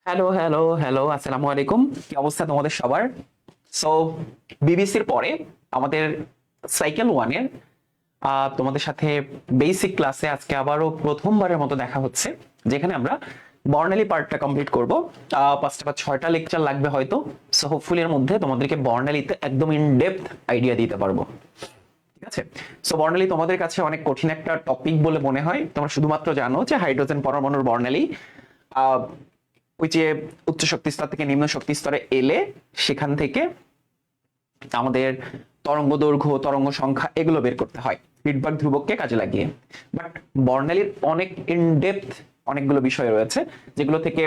Hello hello hello, আসসালামু আলাইকুম। কি অবস্থা তোমাদের সবার? সো বিবিসির পরে আমাদের সাইকেল ওয়ানের তোমাদের সাথে বেসিক ক্লাসে আজকে আবারও প্রথমবারের মতো দেখা হচ্ছে, যেখানে আমরা বর্ণালী পার্টটা কমপ্লিট করব। 5টা বা 6টা লেকচার লাগবে হয়তো। সো হোপফুলি এর মধ্যে তোমাদেরকে বর্ণালীতে একদম ইন ডেপথ আইডিয়া দিতে পারবো। ঠিক আছে। সো বর্ণালী তোমাদের কাছে অনেক কঠিন একটা টপিক বলে মনে হয়। তোমরা শুধুমাত্র জানো যে হাইড্রোজেন পরমাণুর বর্ণালী আহ ওই যে উচ্চ শক্তি স্তর থেকে নিম্ন শক্তি স্তরে এলে সেখান থেকে আমাদের তরঙ্গ দৈর্ঘ্য, তরঙ্গ সংখ্যা এগুলো বের করতে হয় রিডবার্গ ধ্রুবককে কাজে লাগিয়ে। বাট বর্ণালীর অনেক ইনডেপথ অনেকগুলো বিষয় রয়েছে যেগুলো থেকে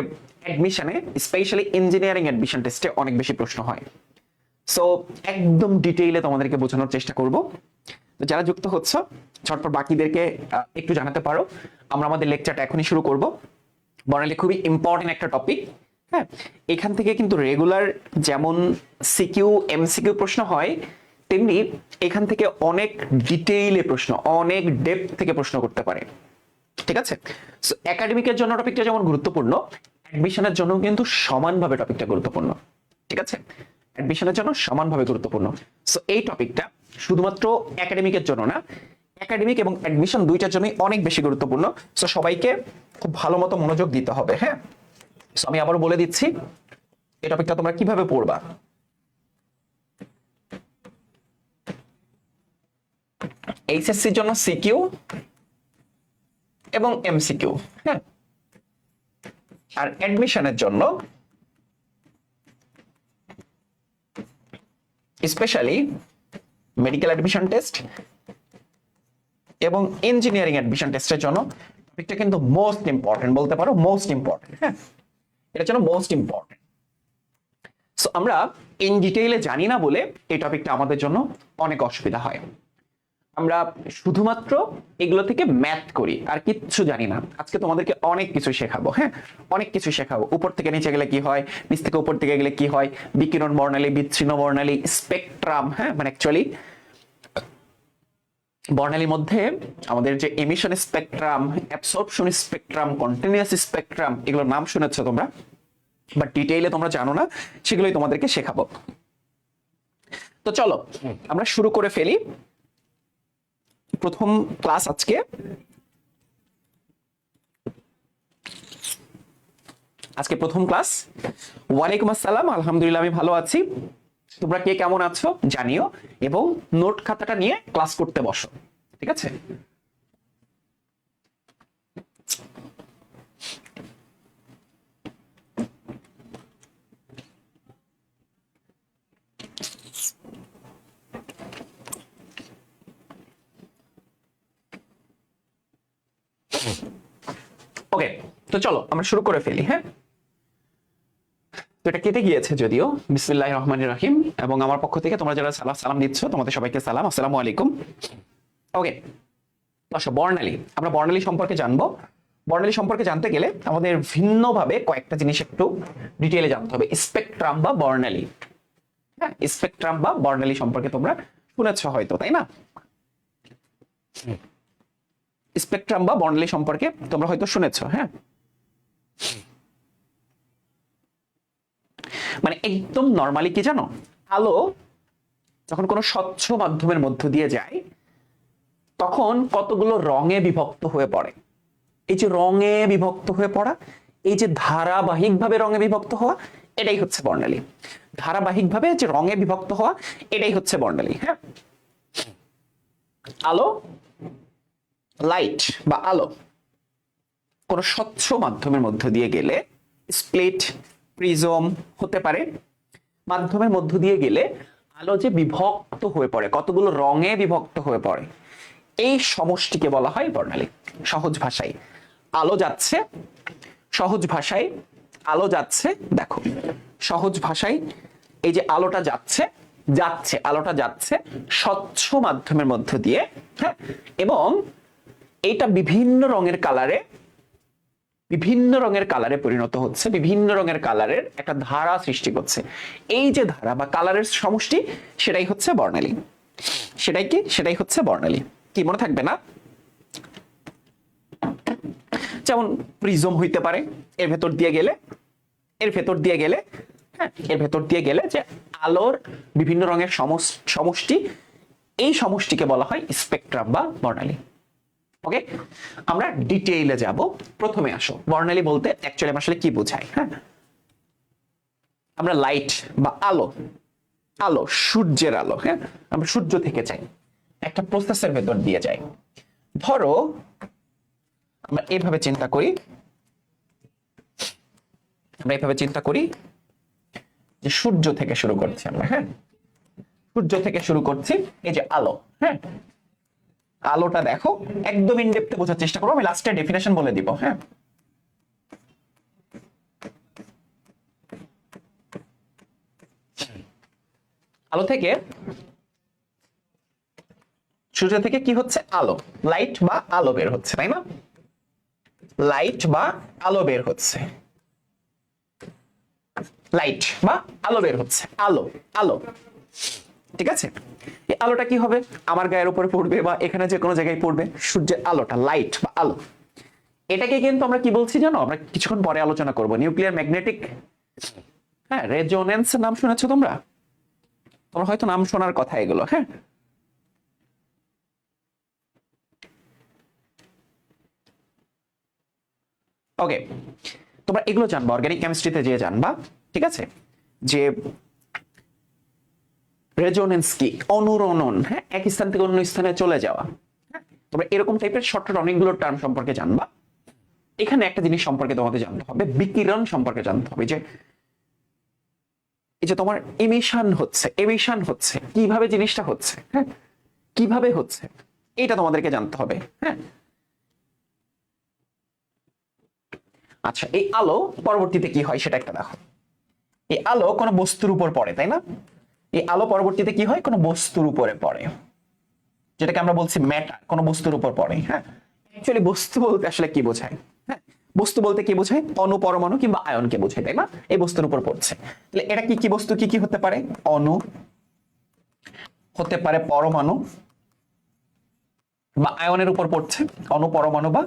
অ্যাডমিশনে, স্পেশালি ইঞ্জিনিয়ারিং অ্যাডমিশন টেস্টে অনেক বেশি প্রশ্ন হয়। সো একদম ডিটেইলে তোমাদেরকে বোঝানোর চেষ্টা করব। তো যারা যুক্ত হচ্ছ ঝটপট বাকিদেরকে একটু জানাতে পারো। আমরা আমাদের লেকচারটা এখনই শুরু করব। বর্ণালী খুবই ইম্পর্টেন্ট একটা টপিক। হ্যাঁ, এখান থেকে কিন্তু রেগুলার যেমন সিকিউ এমসিকিউ প্রশ্ন হয়, তেমনি এখান থেকে অনেক ডিটেইলে প্রশ্ন, অনেক ডেপথ থেকে প্রশ্ন করতে পারে। ঠিক আছে। সো একাডেমিকের জন্য টপিকটা যেমন গুরুত্বপূর্ণ, অ্যাডমিশনের জন্য কিন্তু সমানভাবে টপিকটা গুরুত্বপূর্ণ। ঠিক আছে, অ্যাডমিশনের জন্য সমানভাবে গুরুত্বপূর্ণ। সো এই টপিকটা শুধুমাত্র একাডেমিকের জন্য না, একাডেমিক এবং অ্যাডমিশন দুইটার জন্যই অনেক বেশি গুরুত্বপূর্ণ। সো সবাইকে খুব ভালো মতো মনোযোগ দিতে হবে। হ্যাঁ, সো আমি আবারও বলে দিচ্ছি এই টপিকটা তোমরা কিভাবে পড়বা। এইচএসসির জন্য সিকিউ এবং এমসিকিউ। হ্যাঁ, আর অ্যাডমিশনের জন্য স্পেশালি মেডিকেল অ্যাডমিশন টেস্ট এবং ইঞ্জিনিয়ারিং অ্যাডমিশন টেস্টের জন্য টপিকটা কিন্তু মোস্ট ইম্পর্টেন্ট বলতে পারো, মোস্ট ইম্পর্টেন্ট। হ্যাঁ, এটার জন্য মোস্ট ইম্পর্টেন্ট। সো আমরা ইন ডিটেইলে জানি না বলে এই টপিকটা আমাদের জন্য অনেক অসুবিধা হয়। আমরা শুধুমাত্র এগুলো থেকে ম্যাথ করি, আর কিচ্ছু জানি না। আজকে তোমাদেরকে অনেক কিছু শেখাবো। হ্যাঁ, অনেক কিছু শেখাবো। উপর থেকে নিচে গেলে কি হয়, নিচ থেকে উপর থেকে গেলে কি হয়, বিকিরণ বর্ণালী, বিচ্ছিন্ন বর্ণালী, স্পেকট্রাম। হ্যাঁ, মানে অ্যাকচুয়ালি বর্ণালীর মধ্যে আমাদের যে emission spectrum, absorption spectrum, continuous spectrum, এগুলোর নাম শুনেছো তোমরা, বাট ডিটেইলে তোমরা জানো না, সেগুলোই তোমাদেরকে শেখাবো। তো চলো আমরা শুরু করে ফেলি প্রথম ক্লাস আজকে। আজকে প্রথম ক্লাস। ওয়ালাইকুম আসসালাম, আলহামদুলিল্লাহ আমি ভালো আছি। তোমরা কে কেমন আছো জানিও, এবং নোট খাতাটা নিয়ে ক্লাস করতে বসো। ঠিক আছে। ওকে, তো চলো আমরা শুরু করে ফেলি। হ্যাঁ, তো এটা কেটে গিয়েছে যদিও। বিসমিল্লাহির রহমানির রহিম। এবং আমার পক্ষ থেকে তোমরা যারা সালাম দিচ্ছ তোমাদের সবাইকে সালাম, আসসালামু আলাইকুম। ওকে, আচ্ছা বর্ণালী, আমরা বর্ণালী সম্পর্কে জানবো। বর্ণালী সম্পর্কে জানতে গেলে আমাদের ভিন্নভাবে কয়েকটা জিনিস একটু ডিটেইলে জানতে হবে। স্পেকট্রাম বা বর্ণালী। হ্যাঁ, স্পেকট্রাম বা বর্ণালী সম্পর্কে তোমরা শুনেছ হয়তো, তাই না? স্পেকট্রাম বা বর্ণালী সম্পর্কে তোমরা হয়তো শুনেছ। হ্যাঁ, মানে একদম নরমালি কি জানো, আলো যখন কোনো স্বচ্ছ মাধ্যমের মধ্য দিয়ে যায় তখন কতগুলো রঙে বিভক্ত হয়ে পড়ে। এই যে রঙে বিভক্ত হয়ে পড়া, এই যে ধারাবাহিকভাবে রঙে বিভক্ত হওয়া, এটাই হচ্ছে বর্ণালী। ধারাবাহিকভাবে যে রঙে বিভক্ত হওয়া, এটাই হচ্ছে বর্ণালী। হ্যাঁ, আলো, লাইট বা আলো কোন স্বচ্ছ মাধ্যমের মধ্য দিয়ে গেলে, স্প্লিট, প্রিজম হতে পারে, মাধ্যমের মধ্য দিয়ে গেলে আলো যে বিভক্ত হয়ে পড়ে, কতগুলো রঙে বিভক্ত হয়ে পড়ে, এই সমষ্টিকে বলা হয় বর্ণালী। সহজ ভাষায় আলো যাচ্ছে, সহজ ভাষায় আলো যাচ্ছে, দেখো সহজ ভাষায় এই যে আলোটা যাচ্ছে, আলোটা যাচ্ছে স্বচ্ছ মাধ্যমের মধ্য দিয়ে। হ্যাঁ, এবং এইটা বিভিন্ন রঙের কালারে, বিভিন্ন রঙের কালারে পরিণত হচ্ছে, বিভিন্ন রঙের কালারের একটা ধারা সৃষ্টি করছে। এই যে ধারা বা কালারের সমষ্টি, সেটাই হচ্ছে বর্ণালী। সেটাই কি, সেটাই হচ্ছে বর্ণালী। কি মনে থাকবে না? যেমন প্রিজম হইতে পারে, এর ভেতর দিয়ে গেলে এর ভেতর দিয়ে গেলে, হ্যাঁ, এর ভেতর দিয়ে গেলে যে আলোর বিভিন্ন রঙের সমষ্টি, এই সমষ্টিকে বলা হয় স্পেকট্রাম বা বর্ণালী। ওকে, আমরা ডিটেইলে যাব। প্রথমে আসো, বর্ণালী বলতে অ্যাকচুয়ালি আসলে কি বোঝায়। হ্যাঁ, আমরা লাইট বা আলো, আলো সূর্যের আলো, হ্যাঁ, আমরা সূর্য থেকে চাই, একটা প্রসেসের ভেতর দিয়ে যাই। ধরো আমরা এইভাবে চিন্তা করি, যে সূর্য থেকে শুরু করছি আমরা। হ্যাঁ, সূর্য থেকে শুরু করছি, এই যে আলো। হ্যাঁ, আলোটা দেখো, একদম ইনডেপথে বোঝার চেষ্টা করবো, আমি লাস্টে ডেফিনেশন বলে দিব। হ্যাঁ, আলো থেকে, সূর্য থেকে কি হচ্ছে? আলো, লাইট বা আলো বের হচ্ছে, তাই না? লাইট বা আলো বের হচ্ছে, লাইট বা আলো বের হচ্ছে, আলো, আলো। ঠিক আছে, এই আলোটা কি হবে? আমার গায়ের উপরে পড়বে বা এখানে যে কোনো জায়গায় পড়বে, সূর্যের আলোটা, লাইট বা আলো। এটাকে কিন্তু আমরা কি বলছি জানো? আমরা কিছুক্ষণ পরে আলোচনা করব, নিউক্লিয়ার ম্যাগনেটিক, হ্যাঁ, রেজোনেন্স নাম শুনেছো তোমরা? তোমরা হয়তো নাম শোনার কথা এগুলো। হ্যাঁ, ওকে, তোমরা এগুলো জানবা, অর্গানিক কেমিস্ট্রিতে যে জানবা। ঠিক আছে, যে রেজোনেন্স কি, অনুরণন, হ্যাঁ, এক স্থান থেকে অন্য স্থানে চলে যাওয়া। হ্যাঁ, তোমরা এরকম টাইপের শর্ট অনেকগুলো টার্ম সম্পর্কে জানবা। এখানে একটা জিনিস সম্পর্কে তোমাদের জানতে হবে, বিকিরণ সম্পর্কে জানতে হবে। যে এই যে তোমার এমিশন হচ্ছে কিভাবে, জিনিসটা হচ্ছে, হ্যাঁ, কিভাবে হচ্ছে, এটা তোমাদেরকে জানতে হবে। হ্যাঁ, আচ্ছা, এই আলো পরবর্তীতে কি হয় সেটা একটা দেখো। এই আলো কোনো বস্তুর উপর পড়ে, তাই না? এই আলো পরবর্তীতে কি হয়? কোনো বস্তুর উপরে পড়ে, যেটাকে আমরা বলছি ম্যাটার, কোনো বস্তুর উপর পড়ে। হ্যাঁ, অ্যাকচুয়ালি বস্তু বলতে আসলে কি বোঝায়? হ্যাঁ, বস্তু বলতে কি বোঝায়? অণু, পরমাণু কিংবা আয়নকে বোঝায়, তাই না? এই বস্তুর উপর পড়ছে, তাহলে এটা কি কি বস্তু, কি কি হতে পারে? অণু হতে পারে, পরমাণু বা আয়নের উপর পড়ছে, অণু, পরমাণু বা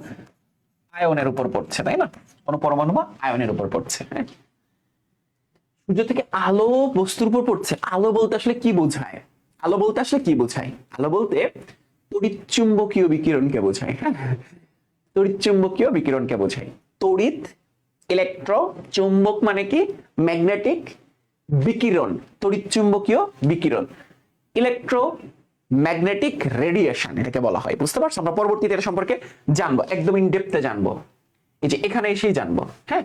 আয়নের উপর পড়ছে, তাই না? অণু, পরমাণু বা আয়নের উপর পড়ছে। হ্যাঁ, সূর্য থেকে আলো বস্তুর উপর পড়ছে, আলো বলতে আসলে কি বোঝায়? আলো বলতে আসলে কি বোঝায়? আলো বলতে তড়িৎচুম্বকীয় বিকিরণকে বোঝায়। হ্যাঁ, তড়িৎচুম্বকীয় বিকিরণকে বোঝায়। তড়িৎ, ইলেকট্রো, চুম্বক মানে কি? ম্যাগনেটিক, বিকিরণ, তড়িৎচুম্বকীয় বিকিরণ, ইলেকট্রো ম্যাগনেটিক রেডিয়েশন এটাকে বলা হয়। বুঝতে পারছো? আমরা পরবর্তীতে এটা সম্পর্কে জানবো, একদম ইন ডেপথে জানবো, এই যে এখানে এসেই জানবো। হ্যাঁ,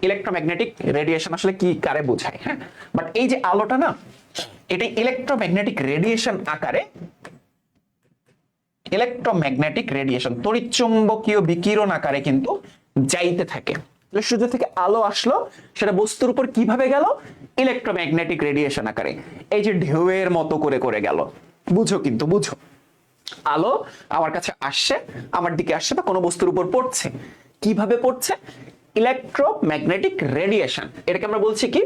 ইলেকট্রোম্যাগনেটিক রেডিয়েশন আসলে কি, কারে বোঝায়। হ্যাঁ, বাট এই যে আলোটা না, এটা ইলেকট্রোম্যাগনেটিক রেডিয়েশন আকারে, ইলেকট্রোম্যাগনেটিক রেডিয়েশন, তড়িৎচুম্বকীয় বিকিরণ আকারে কিন্তু যাইতে থাকে। সূর্য থেকে আলো আসলো, সেটা বস্তুর উপর কিভাবে গেল? ইলেকট্রোম্যাগনেটিক রেডিয়েশন আকারে, এই যে ঢেউয়ের মতো করে করে গেল। বুঝো, কিন্তু বুঝো, আলো আমার কাছে আসছে, আমার দিকে আসছে বা কোনো বস্তুর উপর পড়ছে, কিভাবে পড়ছে? ইলেকট্রোম্যাগনেটিক রেডিয়েশন, এটাকে আমরা বলছি কি?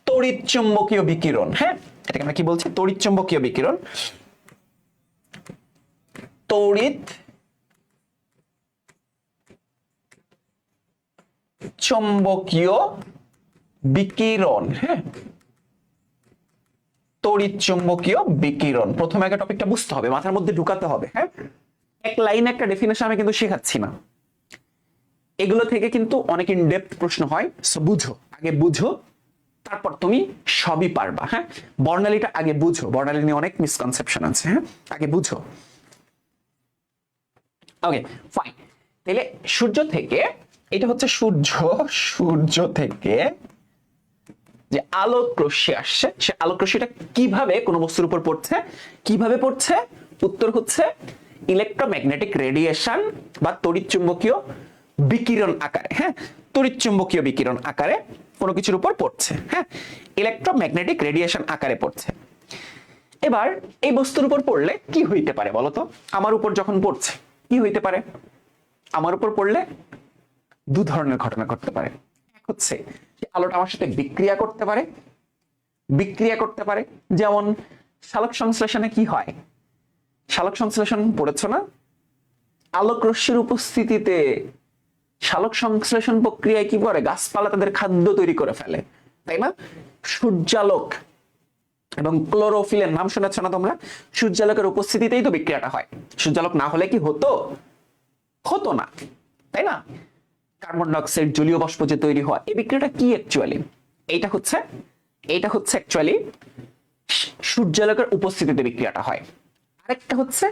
তড়িৎচুম্বকীয় বিকিরণ। হ্যাঁ, এটাকে আমরা কি বলছি? তড়িৎচুম্বকীয় বিকিরণ, তড়িৎ চুম্বকীয় বিকিরণ। হ্যাঁ, তড়িৎ চুম্বকীয় বিকিরণ, প্রথমে আগে টপিকটা বুঝতে হবে, মাথার মধ্যে ঢুকাতে হবে। হ্যাঁ, এক লাইনে একটা ডেফিনেশন আমি কিন্তু শেখাচ্ছি না, এগুলো থেকে কিন্তু অনেক ইন ডেপথ প্রশ্ন হয়। সো বুঝো, আগে বুঝো, তারপর তুমি সবই পারবা। হ্যাঁ, বর্ণালীটা আগে বুঝো, বর্ণালী নিয়ে অনেক মিসকনসেপশন আছে। হ্যাঁ, আগে বুঝো। ওকে, ফাইন। তাহলে সূর্য থেকে, এটা হচ্ছে সূর্য, সূর্য থেকে যে আলোক রশ্মি আসছে, সে আলোক রশ্মিটা কিভাবে কোনো বস্তুর উপর পড়ছে, কিভাবে পড়ছে? উত্তর হচ্ছে ইলেকট্রোম্যাগনেটিক রেডিয়েশন বা তড়িৎচুম্বকীয় বিকিরণ আকারে। হ্যাঁ, তড়িৎচুম্বকীয় বিকিরণ আকারে কোনো কিছুর উপর পড়ছে। হ্যাঁ, ইলেকট্রোম্যাগনেটিক রেডিয়েশন আকারে পড়ছে। এবার এই বস্তুর উপর পড়লে কি হইতে পারে বলো তো? আমার উপর যখন পড়ছে কি হইতে পারে? আমার উপর পড়লে দু ধরনের ঘটনা ঘটতে পারে। এক হচ্ছে যে আলোটা আমার সাথে বিক্রিয়া করতে পারে, যেমন সালোক সংশ্লেষণে কি হয়? সালোক সংশ্লেষণ পড়েছো না? আলোক রশ্মির উপস্থিতিতে সালোক সংশ্লেষণ প্রক্রিয়ায় কি করে, গাছপালা তাদের খাদ্য তৈরি করে ফেলে, তাই না? সূর্যালোক এবং ক্লোরোফিলের নাম শুনেছ না তোমরা? সূর্যালোকের উপস্থিতিতেই তো বিক্রিয়াটা হয়। সূর্যালোক না হলে কি হতো? হতো না, তাই না? কার্বন ডাইঅক্সাইড, জলীয় বাষ্প যে তৈরি হয়, এই বিক্রিয়াটা কি অ্যাকচুয়ালি? এইটা হচ্ছে অ্যাকচুয়ালি সূর্যালোকের উপস্থিতিতে বিক্রিয়াটা হয়। আরেকটা হচ্ছে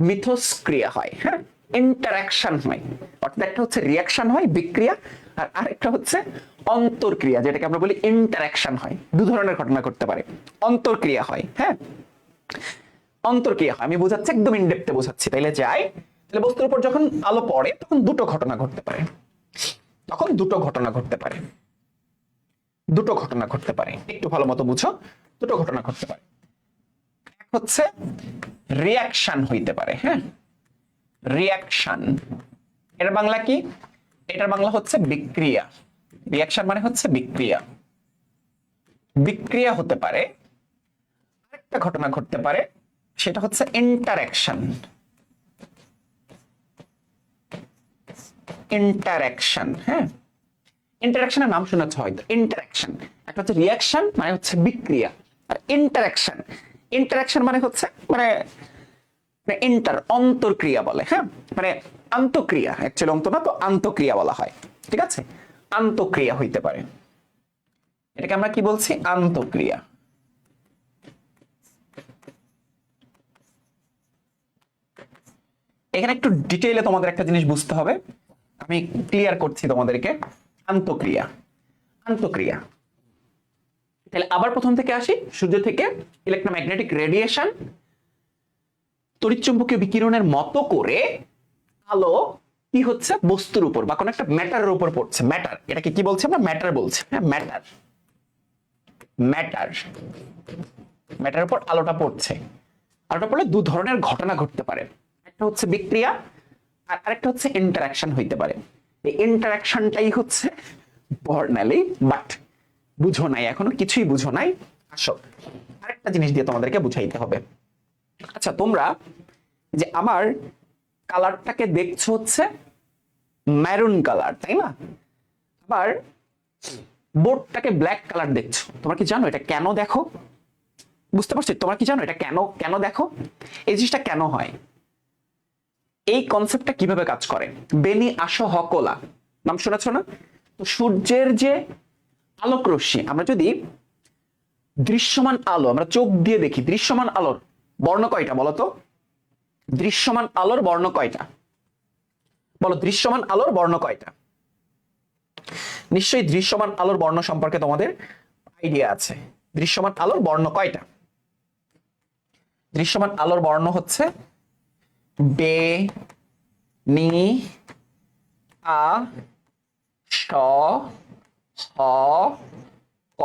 মিথস্ক্রিয়া হয়, হ্যাঁ, ইন্টারাকশন হয়। অর্থাৎ একটা হচ্ছে রিয়াকশন হয়, বিক্রিয়া, আর আরেকটা হচ্ছে অন্তর্ক্রিয়া, যেটাকে আমরা বলি ইন্টারাকশন হয়। দু ধরনের ঘটনা ঘটতে পারে। অন্তর্ক্রিয়া হয়, হ্যাঁ, অন্তর্ক্রিয়া হয়। আমি বোঝাচ্ছি, একদম ইনডেপথে বোঝাচ্ছি। তাইলে যাই, তাহলে বস্তুর উপর যখন আলো পড়ে তখন দুটো ঘটনা ঘটতে পারে। দুটো ঘটনা ঘটতে পারে, একটু ভালো মতো বুঝো। দুটো ঘটনা ঘটতে পারে। এক হচ্ছে রিয়াকশন হইতে পারে, হ্যাঁ, রিয়াকশন। এর বাংলা কি? এটার বাংলা হচ্ছে বিক্রিয়া। রিয়াকশন মানে হচ্ছে বিক্রিয়া। বিক্রিয়া হতে পারে। আরেকটা ঘটনা ঘটতে পারে, সেটা হচ্ছে ইন্টারাকশন। হ্যাঁ, ইন্টারাকশনের নাম শুনেছ হয়তো। ইন্টারাকশন একটা হচ্ছে রিয়াকশন মানে হচ্ছে বিক্রিয়া, আর ইন্টারাকশন মানে হচ্ছে মানে অন্তর্ক্রিয়া বলে, হ্যাঁ, মানে আন্তঃক্রিয়া। অ্যাকচুয়ালি অন্ত না তো, আন্তঃক্রিয়া বলা হয়, ঠিক আছে? আন্তঃক্রিয়া হইতে পারে। এটাকে আমরা কি বলছি? আন্তঃক্রিয়া। এখানে একটু ডিটেইলে তোমাদের একটা জিনিস বুঝতে হবে, আমি ক্লিয়ার করছি তোমাদেরকে। আন্তঃক্রিয়া, তাহলে আবার প্রথম থেকে আসি। সূর্য থেকে ইলেকট্রোম্যাগনেটিক রেডিয়েশন, তড়িৎচুম্বকীয় বিকিরণের মতো করে আলো কি হচ্ছে, বস্তুর উপর বা কোনো একটা ম্যাটারের উপর পড়ছে। ম্যাটার, এটাকে কি বলছি আমরা? ম্যাটার বলছি, হ্যাঁ, ম্যাটার উপর আলোটা পড়ছে। আলোটা পড়লে দু ধরনের ঘটনা ঘটতে পারে। একটা হচ্ছে বিক্রিয়া, আর আরেকটা হচ্ছে ইন্টারাকশন হইতে পারে। এই ইন্টারাকশনটাই হচ্ছে বর্ণালী, বাট বুঝো নাই, এখনো কিছুই বুঝো নাই। আসো আরেকটা জিনিস দিয়ে তোমাদেরকে বুঝাইতে হবে। আচ্ছা, তোমরা যে আমার কালারটাকে দেখছো হচ্ছে মেরুন কালার, তাই না? আবার বোর্ডটাকে ব্ল্যাক কালার দেখছো। তোমরা কি জানো এটা কেন দেখো? বুঝতে পারছো? তোমরা কি জানো এটা কেন দেখো? এই জিনিসটা কেন হয়? এই কনসেপ্টটা কিভাবে কাজ করে? বেনি আসো হকলা নাম শুনেছ না? তো সূর্যের যে আলোক রশ্মি, আমরা যদি দৃশ্যমান আলো আমরা চোখ দিয়ে দেখি, দৃশ্যমান আলোর বর্ণ কয়টা বলো তো? দৃশ্যমান আলোর বর্ণ কয়টা? বলো, দৃশ্যমান আলোর বর্ণ কয়টা? নিশ্চয়ই দৃশ্যমান আলোর বর্ণ সম্পর্কে তোমাদের আইডিয়া আছে। দৃশ্যমান আলোর বর্ণ কয়টা? দৃশ্যমান আলোর বর্ণ হচ্ছে বে, নি, আ, স, হ, ক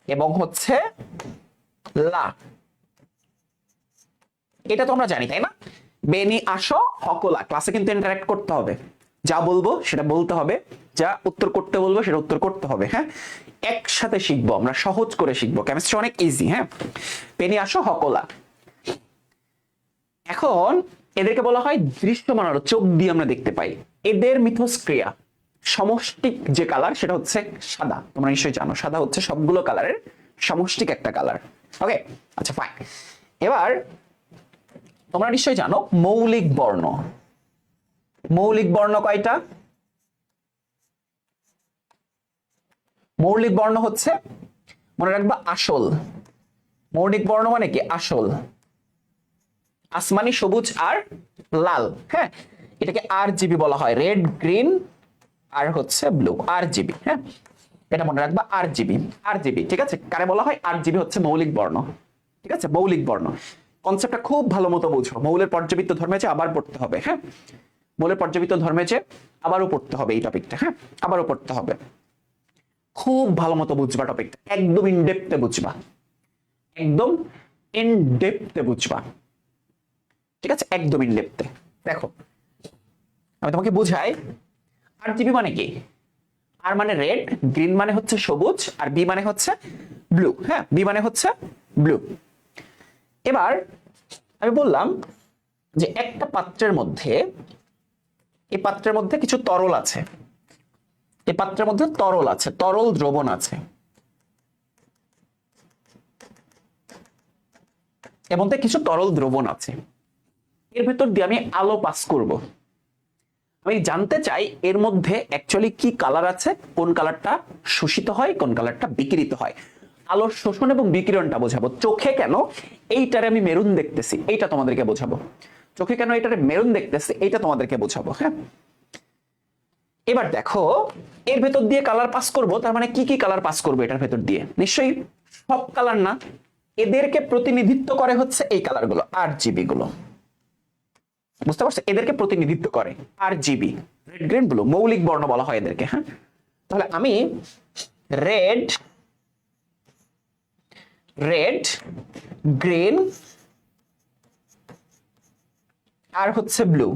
এবং হচ্ছে লা। এটা তো আমরা জানি, তাই না? বেনি আসো হকলা। ক্লাসে কিন্তু ইন্টারঅ্যাক্ট করতে হবে। যা বলবো সেটা বলতে হবে, যা উত্তর করতে বলবো সেটা উত্তর করতে হবে, হ্যাঁ? একসাথে শিখবো আমরা, সহজ করে শিখবো। কেমিস্ট্রি অনেক ইজি, হ্যাঁ? বেনি আসো হকলা। এখন এদেরকে বলা হয় দৃশ্যমান আলো, চোখ দিয়ে আমরা দেখতে পাই। এদের মিথস্ক্রিয়া, সমষ্টিক যে কালার সেটা হচ্ছে সাদা। তোমরা নিশ্চয়ই জানো সাদা হচ্ছে সবগুলো কালারের সমষ্টিক একটা কালার। ওকে, আচ্ছা ফাইন। এবার তোমরা নিশ্চয়ই জানো মৌলিক বর্ণ। মৌলিক বর্ণ কয়টা? মৌলিক বর্ণ হচ্ছে, মনে রাখবা, আসল। মৌলিক বর্ণ মানে কি? আসল। আসমানি, সবুজ আর লাল, হ্যাঁ, এটাকে RGB বলা হয়। রেড, গ্রিন আর হচ্ছে ব্লু, RGB, হ্যাঁ, এটা মনে রাখবা। RGB, ঠিক আছে? কারে বলা হয়? RGB হচ্ছে মৌলিক বর্ণ, ঠিক আছে? মৌলিক বর্ণ কনসেপ্টটা খুব ভালো মতো বুঝো। মৌলের পর্যাবৃত্ত ধর্মে যে আবার পড়তে হবে, হ্যাঁ, মৌলের পর্যাবৃত্ত ধর্মে যে আবারও পড়তে হবে এই টপিকটা, হ্যাঁ, আবারও পড়তে হবে। খুব ভালো মতো বুঝবা টপিকটা, একদম ইনডেপথে বুঝবা, একদম ইনডেপথে বুঝবা, ঠিক আছে? একদম ইনডেপথে। দেখো আমি তোমাকে বুঝাই। RGB মানে কি? আর মানে রেড, গ্রিন মানে হচ্ছে সবুজ, আর বি মানে হচ্ছে ব্লু, হ্যাঁ, বি মানে হচ্ছে ব্লু। এবার আমি বললাম যে একটা পাত্রের মধ্যে এই পাত্রের মধ্যে কিছু তরল আছে, এই পাত্রের মধ্যে তরল আছে, তরল দ্রবণ আছে, এর মধ্যে কিছু তরল দ্রবণ আছে। এর ভেতর দিয়ে আমি আলো পাস করব। আমি জানতে চাই এর মধ্যে অ্যাকচুয়ালি কি কালার আছে, কোন কালারটা শোষিত হয়, কোন কালারটা বিকিরিত হয়। আলোর শোষণ এবং বিকিরণটা বোঝাবো। চোখে কেন এইটারে আমি মেরুন দেখতেছি, এইটা তোমাদেরকে বোঝাবো। চোখে কেন এটারে মেরুন দেখতেছি, এইটা তোমাদেরকে বোঝাবো। হ্যাঁ, এবার দেখো এর ভেতর দিয়ে কালার পাস করব, তার মানে কি কি কালার পাস করবো এটার ভেতর দিয়ে? নিশ্চয়ই সব কালার না, এদেরকে প্রতিনিধিত্ব করে হচ্ছে এই কালারগুলো, RGB গুলো। বুঝতে পারছো? এদেরকে প্রতিনিধিত্ব করে RGB, রেড গ্রিন ব্লু, মৌলিক বর্ণ বলা হয় এদেরকে। হ্যাঁ, তাহলে আমি রেড, গ্রিন আর হচ্ছে ব্লু,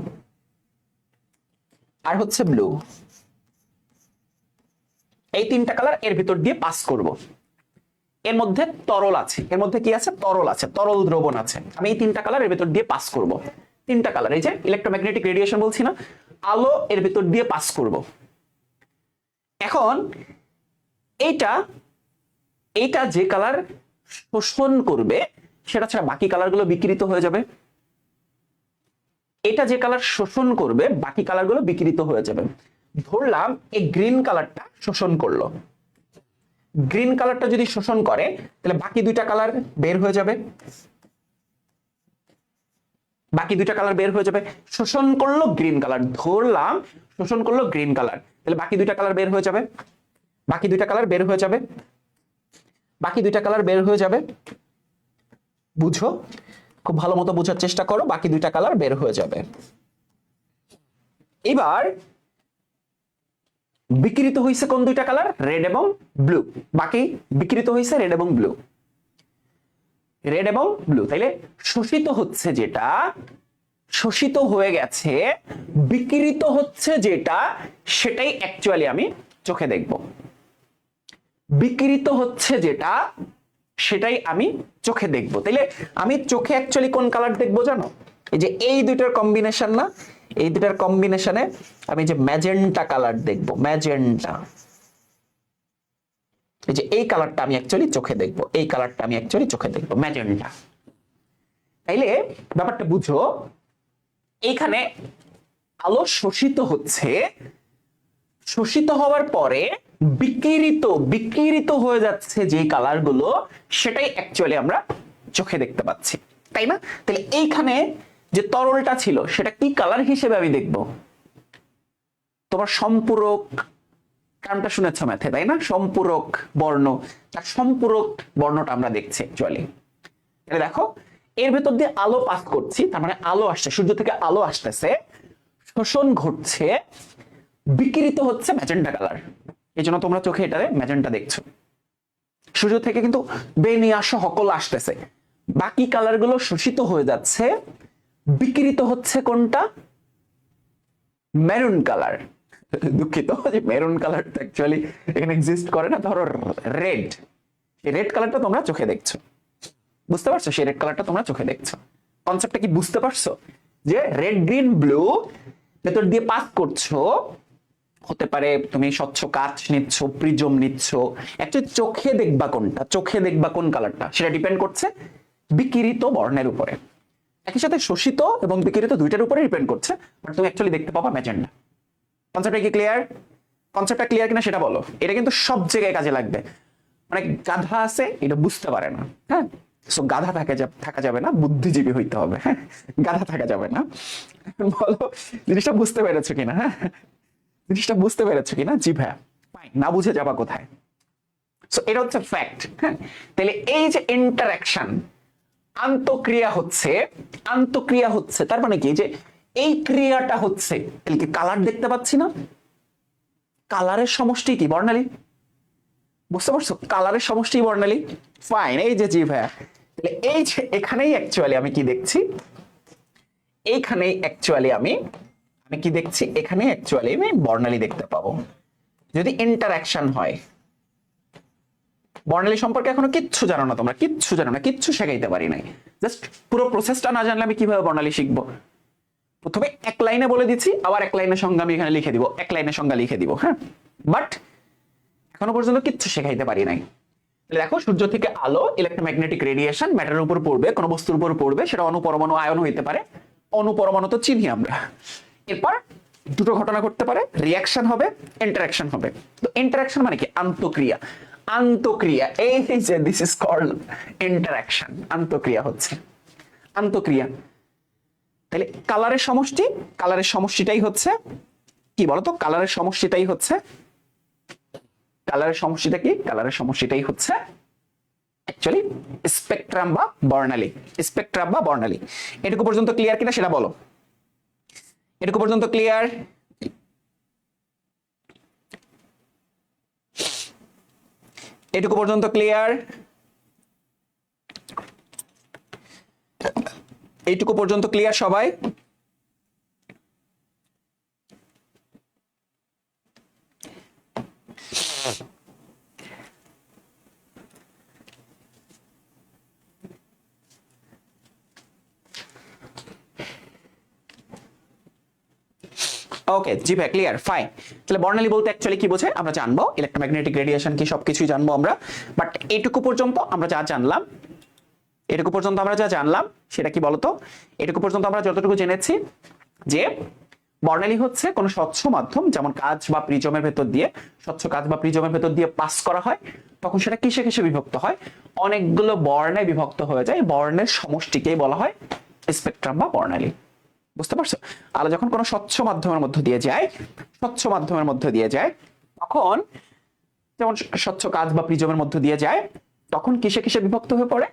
এই তিনটা কালার এর ভিতর দিয়ে পাস করব। এর মধ্যে তরল আছে, এর মধ্যে কি আছে? তরল আছে, তরল দ্রবণ আছে। আমি এই তিনটা কালার এর ভিতর দিয়ে পাস করব। তিনটা কালার, এই যে ইলেকট্রোম্যাগনেটিক রেডিয়েশন বলছি না, আলো এর ভিতর দিয়ে পাস করব। এখন এইটা যে কালার শোষণ করবে সেটা ছাড়া বাকি কালারগুলো বিকৃত হয়ে যাবে। এটা যে কালার শোষণ করবে বাকি কালারগুলো বিকৃত হয়ে যাবে। ধরলাম এই গ্রিন কালারটা শোষণ করলো, গ্রিন কালারটা যদি শোষণ করে তাহলে বাকি দুইটা কালার বের হয়ে যাবে, বাকি দুইটা কালার বের হয়ে যাবে। শোষণ করলো গ্রিন কালার, ধরলাম শোষণ করলো গ্রিন কালার, তাহলে বাকি দুইটা কালার বের হয়ে যাবে, বাকি দুইটা কালার বের হয়ে যাবে, বাকি দুইটা কালার বের হয়ে যাবে। বুঝো, খুব ভালো মতো বোঝার চেষ্টা করো, বাকি দুইটা কালার বের হয়ে যাবে। এবার বিকৃত হয়েছে কোন দুইটা কালার? রেড এবং ব্লু। বাকি বিকৃত হয়েছে রেড এবং ব্লু, রেড এবং ব্লু। তাইলে শোষিত হচ্ছে যেটা, শোষিত হয়ে গেছে, বিকৃত হচ্ছে যেটা, সেটাই অ্যাকচুয়ালি আমি চোখে দেখব। বিকৃত হচ্ছে যেটা সেটাই আমি চোখে দেখব। তাইলে আমি চোখে অ্যাকচুয়ালি কোন কালার দেখবো জানো? এই যে এই দুইটার কম্বিনেশন না, এই দুটার কম্বিনেশনে আমি যে ম্যাজেন্টা কালার দেখবো, ম্যাজেন্টা। এই যে এই কালারটা আমি অ্যাকচুয়ালি চোখে দেখবো, এই কালারটা আমি অ্যাকচুয়ালি চোখে দেখবো, ম্যাজেন্টা। তাইলে ব্যাপারটা বুঝো, এইখানে আলো শোষিত হচ্ছে, শোষিত হওয়ার পরে বিকিরিত হয়ে যাচ্ছে যে কালারগুলো, সেটাই অ্যাকচুয়ালি আমরা চোখে দেখতে পাচ্ছি, তাই না? তাহলে এইখানে যে তরলটা ছিল সেটা কি কালার হিসেবে আমি দেখব? তোমার সম্পূরক টার্মটা শুনেছ ম্যাথে, তাই না? সম্পূরক বর্ণ, তার সম্পূরক বর্ণটা আমরা দেখছি অ্যাকচুয়ালি। তাহলে দেখো এর ভেতর দিয়ে আলো পাস করছি, তার মানে আলো আসছে, সূর্য থেকে আলো আসতেছে, শোষণ ঘটছে, বিকিরিত হচ্ছে ম্যাজেন্টা কালার। এই জন্য তোমরা চোখে এটারে ম্যাজেন্টা দেখছো। সূর্য থেকে কিন্তু বেনিয়া সকল আসতেছে, বাকি কালারগুলো শোষিত হয়ে যাচ্ছে, বিকৃত হচ্ছে কোনটা? Maroon colour. দুঃখিত যে মেরুন কালারটা অ্যাকচুয়ালি এখানে এক্সিস্ট করে না। ধরো রেড, এই রেড কালারটা তোমরা চোখে দেখছো, বুঝতে পারছো? সেই রেড কালারটা তোমরা চোখে দেখছো। কনসেপ্টটা কি বুঝতে পারছো? যে রেড গ্রিন ব্লু ভেতর দিয়ে পাস করছো, হতে পারে তুমি স্বচ্ছ কাচ নিচ্ছ, প্রিজম নিচ্ছ, অ্যাকচুয়ালি চোখে দেখবা কোনটা, চোখে দেখবা কোন কালারটা, সেটা ডিপেন্ড করছে বিকিরিত বর্ণের উপরে। একই সাথে শোষিত এবং বিকিরিত দুইটার উপরে ডিপেন্ড করছে, বাট তুমি অ্যাকচুয়ালি দেখতে পাবা ম্যাজেন্টা। কনসেপ্টটা কি ক্লিয়ার? কনসেপ্টটা ক্লিয়ার কিনা সেটা বলো। এটা কিন্তু সব জায়গায় কাজে লাগবে। মানে গাধা আছে এটা বুঝতে পারে না, হ্যাঁ, সো গাধা থাকা যাবে না, বুদ্ধিজীবী হইতে হবে। হ্যাঁ, গাধা থাকা যাবে না। বলো জিনিসটা বুঝতে পেরেছো কিনা? হ্যাঁ, জিনিসটা বুঝতে পেরেছো কিনা? জি ভাইয়া, না বুঝে যাবা কোথায়? সো এটা হচ্ছে ফ্যাক্ট। হ্যাঁ, তাহলে এই যে ইন্টারঅ্যাকশন, আন্তঃক্রিয়া হচ্ছে, আন্তঃক্রিয়া হচ্ছে, তার মানে কি? যে এই ক্রিয়াটা হচ্ছে, তাহলে কি কালার দেখতে পাচ্ছি না? কালারের সমষ্টি কি? বর্ণালী। বুঝতে পারছো? কালারের সমষ্টি বর্ণালী। ফাইন, এই যে জি ভাইয়া, তাহলে এই যে এখানেই অ্যাকচুয়ালি আমি কি দেখছি? এইখানেই অ্যাকচুয়ালি আমি কি দেখছি? এখানে অ্যাকচুয়ালি আমি বর্ণালী দেখতে পাবো যদি ইন্টারঅ্যাকশন হয়। বর্ণালী সম্পর্কে এখনো কিচ্ছু জানো না তোমরা, কিচ্ছু জানো না, কিচ্ছু শেখাইতে পারি নাই। জাস্ট পুরো প্রসেসটা না জানলে আমি কিভাবে বর্ণালী শিখবো? প্রথমে এক লাইনে বলে দিচ্ছি, আবার এক লাইনের সংজ্ঞা আমি এখানে লিখে দিব, এক লাইনের সংজ্ঞা লিখে দিব। হ্যাঁ, বাট এখনো পর্যন্ত কিচ্ছু শেখাইতে পারি নাই। দেখো, সূর্য থেকে আলো ইলেকট্রোম্যাগনেটিক রেডিয়েশন ম্যাটারের উপর পড়বে, কোনো বস্তুর উপর পড়বে, সেটা অণুপরমাণু আয়ন হইতে পারে। অণুপরমাণু তো চিনি আমরা। এরপর দুটো ঘটনা ঘটতে পারে, রিয়াকশন হবে, ইন্টারাকশন হবে। তো ইন্টারাকশন মানে কি? আন্তঃক্রিয়া। আন্তঃক্রিয়া, এই যে দিস ইজ কল্ড ইন্টারাকশন। আন্তঃক্রিয়া হচ্ছে আন্তঃক্রিয়া। তাহলে কালারের সমষ্টি, কালারের সমষ্টিটাই হচ্ছে কি বলতো? কালারের সমষ্টিটাই হচ্ছে, কালারের সমষ্টিটা কি? কালারের সমষ্টিটাই হচ্ছে অ্যাকচুয়ালি স্পেকট্রাম বা বর্ণালী। স্পেকট্রাম বা বর্ণালী। এটুকু পর্যন্ত ক্লিয়ার কিনা সেটা বলো। এটুকু পর্যন্ত ক্লিয়ার? এটুকু পর্যন্ত ক্লিয়ার? এইটুকু পর্যন্ত ক্লিয়ার সবাই? ওকে, জি ভাই, ক্লিয়ার, ফাইন। তাহলে বর্ণালী বলতে অ্যাকচুয়ালি কি বোঝায় আমরা জানবো, ইলেকট্রোম্যাগনেটিক রেডিয়েশন কি সবকিছুই জানবো আমরা। বাট এইটুকু পর্যন্ত আমরা যা জানলাম, এটুকু পর্যন্ত আমরা যা জানলাম সেটা কি বলতো? এটুকু পর্যন্ত আমরা যতটুকু জেনেছি যে বর্ণালী হচ্ছে কোন স্বচ্ছ মাধ্যম, যেমন কাঁচ বা প্রিজমের ভেতর দিয়ে, স্বচ্ছ কাঁচ বা প্রিজমের ভেতর দিয়ে পাস করা হয়, তখন সেটা কিসে কিসে বিভক্ত হয়? অনেকগুলো বর্ণে বিভক্ত হয়ে যায়। বর্ণের সমষ্টিকেই বলা হয় স্পেকট্রাম বা বর্ণালী। বুঝতে পারছো? আলো যখন কোনো স্বচ্ছ মাধ্যমের মধ্যে দিয়ে যায়, স্বচ্ছ মাধ্যমের মধ্যে দিয়ে যায়, তখন যেমন স্বচ্ছ কাঁচ বা প্রিজমের মধ্যে দিয়ে যায়, তখন কিসে কিসে বিভক্ত হয়ে পড়ে?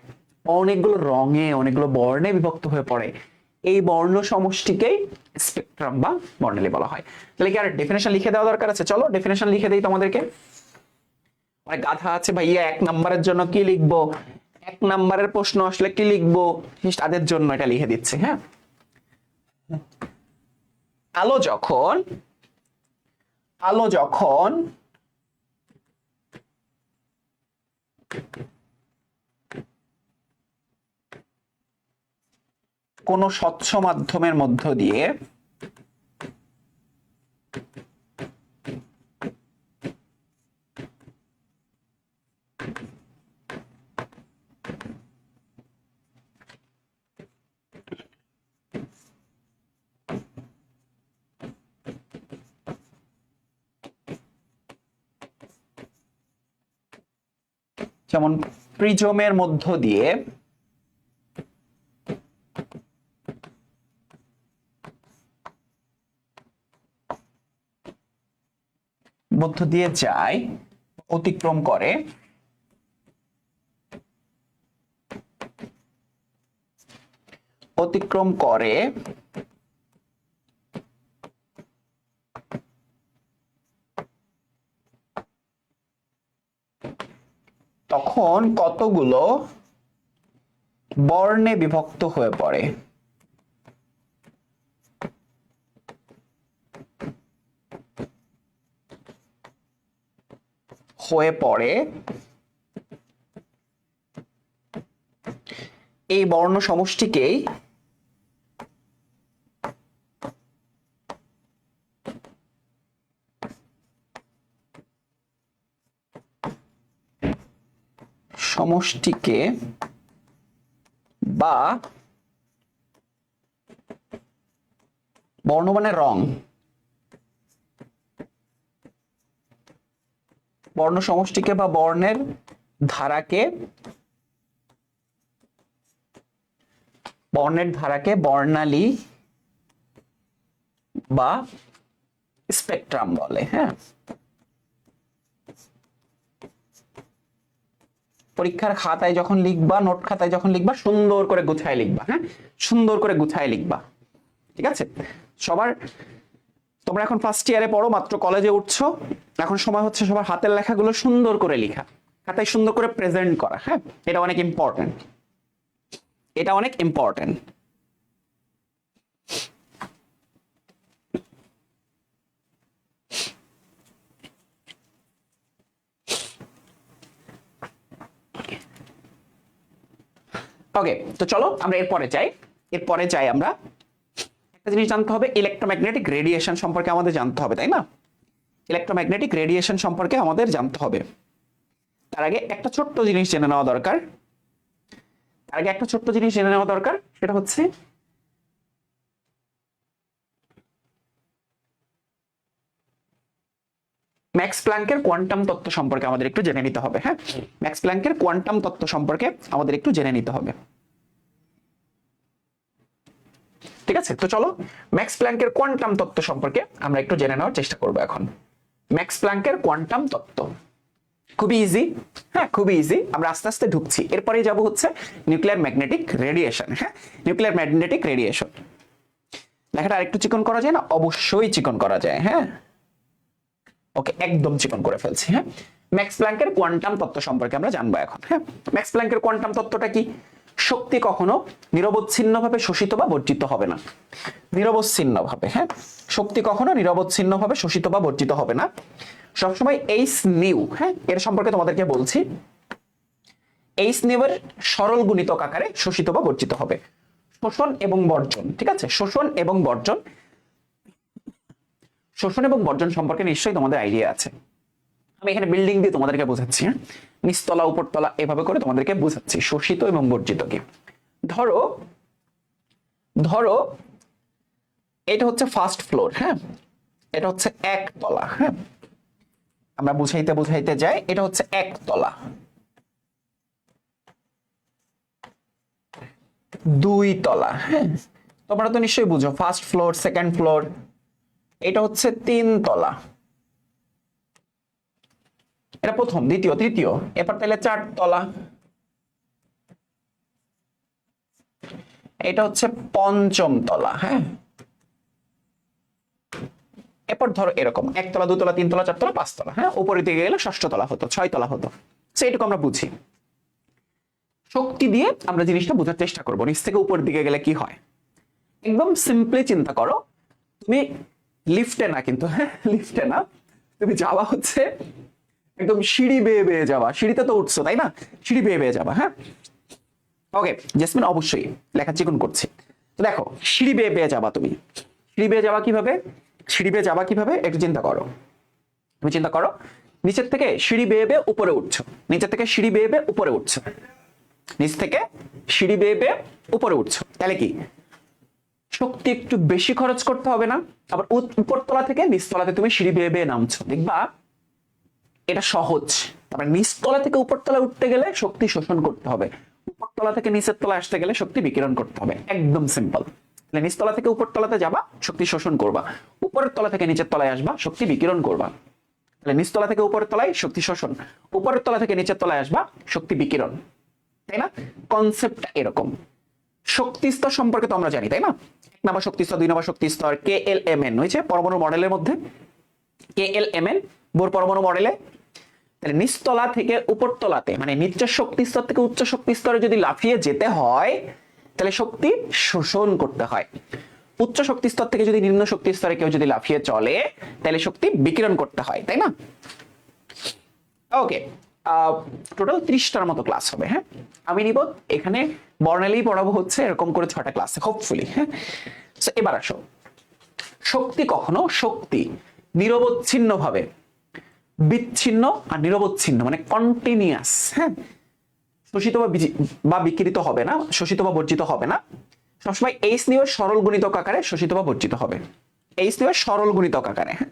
অনেকগুলো রঙে, অনেকগুলো বর্ণে বিভক্ত হয়ে পড়ে। এই বর্ণ সমষ্টিকেই স্পেকট্রাম বা বর্ণালী বলা হয়। তাহলে কি আর ডেফিনেশন লিখে দেওয়া দরকার আছে? চলো ডেফিনেশন লিখে দেই তোমাদেরকে। অনেক গাধা আছে ভাইয়া, এক নাম্বারের জন্য কি লিখবো, এক নাম্বারের প্রশ্ন আসলে কি লিখবো, তাদের জন্য এটা লিখে দিচ্ছে। হ্যাঁ, আলো যখন, আলো যখন কোন স্বচ্ছ মাধ্যমের মধ্য দিয়ে যেমন প্রিজমের মধ্য দিয়ে যায়, অতিক্রম করে, অতিক্রম করে তখন কতগুলো বর্ণে বিভক্ত হয়ে পড়ে। এই বর্ণ সমষ্টিকেই বা বর্ণ মানে রং, বর্ণ সমষ্টিকে বা বর্ণের ধারাকে, বর্ণালী বা স্পেকট্রাম বলে। হ্যাঁ, পরীক্ষার খাতায় যখন লিখবা, নোট খাতায় যখন লিখবা, সুন্দর করে গুছায় লিখবা। হ্যাঁ, সুন্দর করে গুছায় লিখবা, ঠিক আছে? সবার, তোমরা এখন ফার্স্ট ইয়ারে পড়ো, মাত্র কলেজে উঠছো, এখন সময় হচ্ছে সবার হাতের লেখাগুলো সুন্দর করে লেখা, খাতায় সুন্দর করে প্রেজেন্ট করা। হ্যাঁ, এটা অনেক ইম্পর্টেন্ট, এটা অনেক ইম্পর্টেন্ট। ওকে, তো চলো আমরা এরপরে যাই। আমরা জিনিস জানতে হবে, ইলেকট্রোম্যাগনেটিক রেডিয়েশন সম্পর্কে আমাদের জানতে হবে, তাই না? ইলেকট্রোম্যাগনেটিক রেডিয়েশন সম্পর্কে আমাদের জানতে হবে। তার আগে একটা ছোট্ট জিনিস জেনে নেওয়া দরকার। সেটা হচ্ছে ম্যাক্স প্ল্যাঙ্কের কোয়ান্টাম তত্ত্ব সম্পর্কে আমাদের একটু জেনে নিতে হবে। হ্যাঁ, ম্যাক্স প্ল্যাঙ্কের কোয়ান্টাম তত্ত্ব সম্পর্কে আমাদের একটু জেনে নিতে হবে। ঠিক আছে, তো চলো ম্যাক্স প্ল্যাঙ্কের কোয়ান্টাম তত্ত্ব সম্পর্কে আমরা একটু জেনে নেওয়ার চেষ্টা করবো এখন। ম্যাক্স প্ল্যাঙ্কের কোয়ান্টাম তত্ত্ব খুবই ইজি। হ্যাঁ, খুবই ইজি, আমরা আস্তে আস্তে ঢুকছি। এরপরে যাব হচ্ছে নিউক্লিয়ার ম্যাগনেটিক রেডিয়েশন। হ্যাঁ, নিউক্লিয়ার ম্যাগনেটিক রেডিয়েশন লেখাটা আরেকটু চিকন করা যায় না? অবশ্যই চিকন করা যায়। হ্যাঁ, ওকে, একদম চিকন করে ফেলছি। হ্যাঁ, ম্যাক্স প্ল্যাঙ্কের কোয়ান্টাম তত্ত্ব সম্পর্কে আমরা জানবো এখন। হ্যাঁ, ম্যাক্স প্ল্যাঙ্কের কোয়ান্টাম তত্ত্বটা কি? শক্তি কখনো নিরবচ্ছিন্নভাবে শোষিত বা বর্জিত হবে না। নিরবচ্ছিন্নভাবে, হ্যাঁ, শক্তি কখনো নিরবচ্ছিন্নভাবে শোষিত বা বর্জিত হবে না। সবসময় এইচ নিউ, হ্যাঁ, এর সম্পর্কে তোমাদেরকে বলছি, এইচ নিউ এর সরল গুণিতক আকারে শোষিত বা বর্জিত হবে। শোষণ এবং বর্জন, ঠিক আছে, শোষণ এবং বর্জন সম্পর্কে নিশ্চয়ই তোমাদের আইডিয়া আছে। আমি এখানে বিল্ডিং দিয়ে তোমাদেরকে বোঝাচ্ছি। হ্যাঁ, নিচতলা উপরতলা এভাবে করে তোমাদেরকে বোঝাচ্ছি শোষিত এবং বর্জিত কি। ধরো এটা হচ্ছে ফার্স্ট ফ্লোর। হ্যাঁ, এটা হচ্ছে একতলা। হ্যাঁ, আমরা বুঝাইতে যাই, এটা হচ্ছে একতলা, দুই তলা। হ্যাঁ, তোমরা তো নিশ্চয়ই বুঝো, ফার্স্ট ফ্লোর, সেকেন্ড ফ্লোর। এটা হচ্ছে তিন তলা, এটা প্রথম, দ্বিতীয়, তৃতীয়। এরপর তাহলে চার তলা, এটা হচ্ছে পঞ্চম তলা। হ্যাঁ, এরপর ধরো এরকম একতলা, দুতলা, তিনতলা, চারতলা, পাঁচতলা। হ্যাঁ, উপরের দিকে গেলে ষষ্ঠ তলা হতো, ছয় তলা হতো। সেইটুকু আমরা বুঝি। শক্তি দিয়ে আমরা জিনিসটা বোঝার চেষ্টা করবো, নিচ থেকে উপরের দিকে গেলে কি হয়। একদম সিম্পলি চিন্তা করো, তুমি লিফটে না, কিন্তু হ্যাঁ, লিফটে না, তুমি যাওয়া হচ্ছে একদম সিঁড়ি বেয়ে বেয়ে যাওয়া। সিঁড়িতে তো উঠছো, তাই না? সিঁড়ি বেয়ে বেয়ে যাবা। হ্যাঁ, ওকে জেসমিন, অবশ্যই লেখা চিকন করছি। তো দেখো, সিঁড়ি বেয়ে বেয়ে যাবা তুমি। সিঁড়ি বেয়ে যাওয়া কিভাবে? একটু চিন্তা করো। তুমি চিন্তা করো, নিচের থেকে সিঁড়ি বেয়ে বেয়ে উপরে উঠছো, নিচের থেকে সিঁড়ি বেয়ে বেয়ে উপরে উঠছো, নিচ থেকে সিঁড়ি বেয়ে বেয়ে উপরে উঠছো। তাহলে কি শক্তি একটু বেশি খরচ করতে হবে না? আবার উপরতলা থেকে নিচতলাতে তুমি সিঁড়ি বেয়ে বেয়ে নামছো, দেখবা এটা সহজ। তারপরে নিচতলা থেকে উপরতলা উঠতে গেলে শক্তি শোষণ করতে হবে, উপরতলা থেকে নিচের তলা আসতে গেলে শক্তি বিকিরণ করতে হবে। একদম সিম্পল। তাহলে নিচতলা থেকে উপরতলাতে যাবা, শক্তি শোষণ করবা। উপরের তলা থেকে নিচের তলায় আসবা, শক্তি বিকিরণ করবা। তাহলে নিচতলা থেকে উপরের তলায় শক্তি শোষণ, উপরের তলা থেকে নিচের তলায় আসবা, শক্তি বিকিরণ। তাই না? কনসেপ্টটা এরকম। শক্তি স্তর সম্পর্কে তো আমরা জানি, তাই না? 1 নম্বর শক্তি স্তর, 2 নম্বর শক্তি স্তর, KLMN হয়েছে পরমাণু মডেলের মধ্যে। KLMN বোর পরমাণু মডেলে। তাহলে নিচতলা থেকে উপরতলাতে, মানে নিম্ন শক্তি স্তর থেকে উচ্চ শক্তি স্তরে যদি লাফিয়ে যেতে হয়, তাহলে শক্তি শোষণ করতে হয়। উচ্চ শক্তি স্তর থেকে যদি নিম্ন শক্তি স্তরে কেউ যদি লাফিয়ে চলে, তাহলে শক্তি বিকিরণ করতে হয়, তাই না? ওকে, টোটাল 30টার মতো ক্লাস হবে। হ্যাঁ, আমি নিব এখানে বর্ণালী পড়াবো হচ্ছে এরকম করে 6টা ক্লাসে, হোপফুলি। হ্যাঁ, এবার আসো, শক্তি নিরবচ্ছিন্ন ভাবে বিচ্ছিন্ন আর নিরবচ্ছিন্ন, মানে কন্টিনিউয়াস, হ্যাঁ, শোষিত বা বিকিরিত হবে না, শোষিত বা বর্জিত হবে না। সবসময় এইচ নিউ এর সরল গুণিতক আকারে শোষিত বা বর্জিত হবে। এইচ নিউ এর সরল গুণিতক আকারে, হ্যাঁ,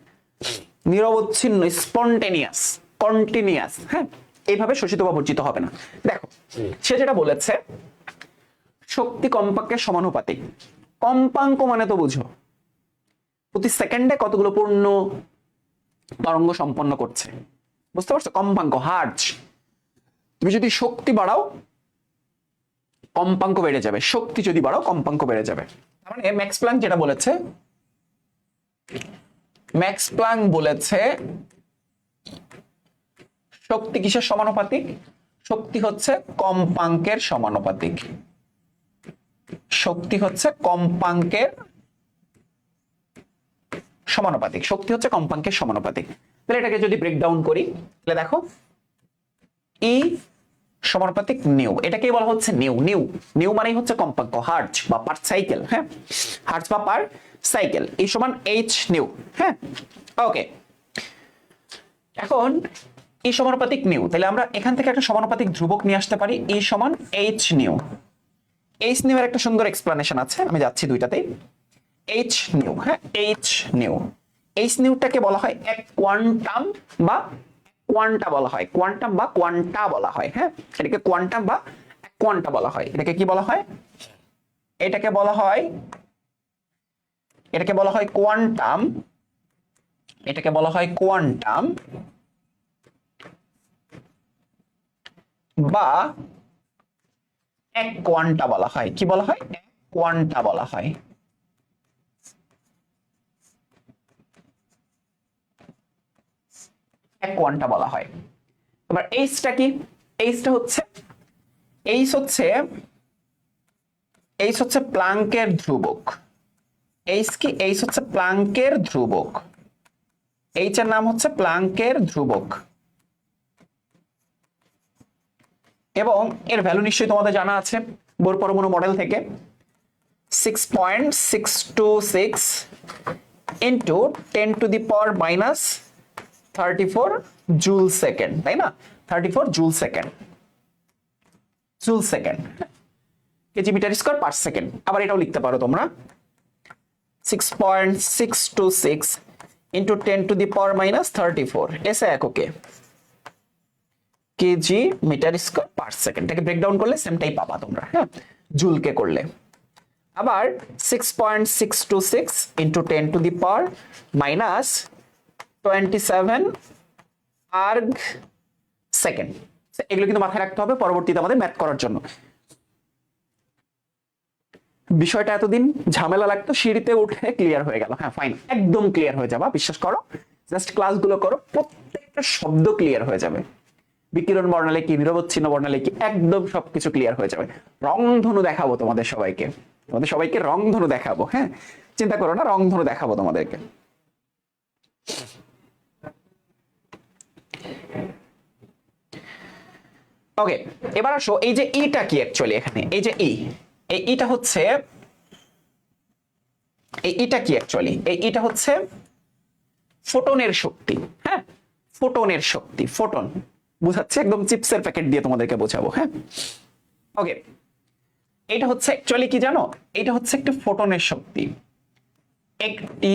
নিরবচ্ছিন্ন, স্পন্টেনিয়াস, কন্টিনিউয়াস, হ্যাঁ, এইভাবে শোষিত বা বর্জিত হবে না। দেখো, সে যেটা বলেছে শক্তি কম্পাঙ্কের সমানুপাতিক। কম্পাঙ্ক মানে তো বুঝো, প্রতি সেকেন্ডে কতগুলো পূর্ণ তরঙ্গ সম্পন্ন করছে, বুঝতে পারছো? কম্পাঙ্ক, হার্জ। তুমি যদি শক্তি বাড়াও কম্পাঙ্ক বেড়ে যাবে, শক্তি যদি বাড়াও কম্পাঙ্ক বেড়ে যাবে। তার মানে ম্যাক্স প্ল্যাঙ্ক যেটা বলেছে, ম্যাক্স প্ল্যাঙ্ক বলেছে শক্তি কিসের সমানুপাতিক? শক্তি হচ্ছে কম্পাঙ্কের সমানুপাতিক। শক্তি হচ্ছে কম্পাঙ্কের সমানুপাতিক। শক্তি হচ্ছে কম্পাঙ্কের সমানুপাতিক। তাহলে এটাকে যদি ব্রেকডাউন করি, তাহলে দেখো, ই সমানুপাতিক নিউ, এটাকেই বলা হচ্ছে নিউ। নিউ নিউ মানেই হচ্ছে কম্পাঙ্ক, হার্জ বা পার সাইকেল। হ্যাঁ, হার্জ বা পার সাইকেল এই সমান এইচ নিউ। হ্যাঁ, ওকে। এখন ই সমানুপাতিক নিউ, তাহলে আমরা এখান থেকে একটা সমানুপাতিক ধ্রুবক নিয়ে আসতে পারি, ই সমান এইচ নিউ। এইচ নিউ এর একটা সুন্দর এক্সপ্লানেশন আছে, আমি যাচ্ছি দুইটাতেই। এইচ নিউ, হ্যাঁ, এইচ নিউ। এইচ নিউটাকে বলা হয় এক কোয়ান্টাম বা কোয়ান্টা বলা হয়, কোয়ান্টাম বা কোয়ান্টা বলা হয়। হ্যাঁ, এটাকে কোয়ান্টাম বা কোয়ান্টা বলা হয়। এটাকে কি বলা হয়? এটাকে বলা হয়, এটাকে বলা হয় কোয়ান্টাম, এটাকে বলা হয় কোয়ান্টাম বা এক কোয়ান্টা বলা হয়। কি বলা হয়? এক কোয়ান্টা বলা হয়। এক কোয়ান্টা বলা হয়। এবার এইচটা কি? এইচটা হচ্ছে, এইচ হচ্ছে, এইচ হচ্ছে প্লাঙ্কের ধ্রুবক। এইচ কি? এইচ হচ্ছে প্লাঙ্কের ধ্রুবক। এইচ এর নাম হচ্ছে প্লাঙ্কের ধ্রুবক এবং এর ভ্যালু নিশ্চয়ই তোমাদের জানা আছে বোর পরমাণু মডেল থেকে, 6.626 ইন্টু 10⁻⁻34 জুল সেকেন্ড, তাই না? 34 joule second, joule second, KG metre square per second. আবার এটাও লিখতে পারো তোমরা, 6.626 ইন্টু 10⁻⁻34 এসে এককে KG metre square per second. এটাকে ব্রেকডাউন করলে সেমটাই পাবা তোমরা, হ্যাঁ, জুলকে করলে। আবার 6.626 ইন্টু 10⁻⁻27 আর্গ সেকেন্ড। এগুলো কিন্তু মাথায় রাখতে হবে পরবর্তীতে আমাদের ম্যাথ করার জন্য। বিষয়টা এতদিন ঝামেলা লাগতো, সিঁড়িতে উঠে ক্লিয়ার হয়ে গেল। হ্যাঁ, ফাইন, একদম ক্লিয়ার হয়ে যাবে, বিশ্বাস করো। জাস্ট ক্লাসগুলো করো, প্রত্যেকটা শব্দ ক্লিয়ার হয়ে যাবে। বিকিরণ বর্ণালী কি, নিরবচ্ছিন্ন বর্ণালী কি, একদম সবকিছু ক্লিয়ার হয়ে যাবে। রংধনু দেখাবো তোমাদের সবাইকে, তোমাদের সবাইকে রংধনু দেখাবো। হ্যাঁ, চিন্তা করো না, রংধনু দেখাবো তোমাদেরকে। ওকে, এবার আসো, এই যে ইটা কি অ্যাকচুয়ালি এখানে, এই যে ই, এই ইটা হচ্ছে, এই ইটা কি অ্যাকচুয়ালি, এই ইটা হচ্ছে ফোটনের শক্তি। হ্যাঁ, ফোটনের শক্তি, ফোটন বুঝাচ্ছে, একদম চিপসের প্যাকেট দিয়ে তোমাদেরকে বোঝাবো। হ্যাঁ, ওকে, এটা হচ্ছে অ্যাকচুয়ালি কি জানো, এটা হচ্ছে একটি ফোটনের শক্তি, একটি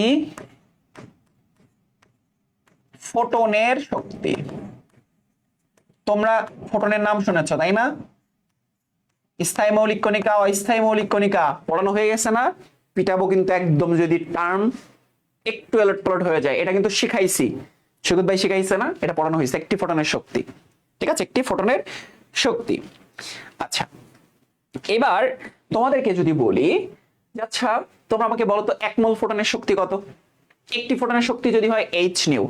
ফোটনের শক্তি। তোমরা ফোটনের নাম শুনেছ তাই না? স্থায়ী মৌলিক কণিকা, অস্থায়ী মৌলিক কণিকা পড়ানো হয়ে গেছে না? পিটাবো কিন্তু একদম যদি টার্ম একটু এলট পালট হয়ে যায়। এটা কিন্তু শিখাইছি, সুগত ভাই শিখাইছে না? এটা পড়ানো হয়েছে, একটি ফোটনের শক্তি। ঠিক আছে, একটি ফোটনের শক্তি। আচ্ছা, এবার তোমাদেরকে যদি বলি, আচ্ছা তোমরা আমাকে বলো তো, এক মোল ফোটনের শক্তি কত? একটি ফোটনের শক্তি যদি হয় এইচ নিউ,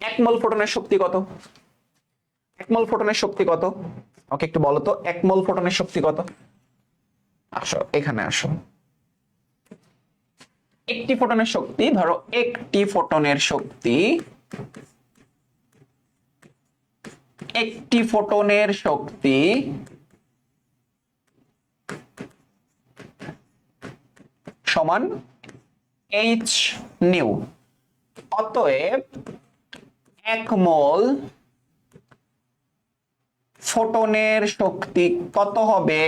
এক মোল ফোটনের শক্তি কত? এক মোল ফোটনের শক্তি কত? ওকে, একটু বলো তো, এক মোল ফোটনের শক্তি কত? আসো এখানে আসো। একটি ফোটনের শক্তি, ধরো একটি ফোটনের শক্তি, একটি ফোটনের শক্তি সমান এইচ নিউ। অতএব এক মোল ফোটনের শক্তি কত হবে?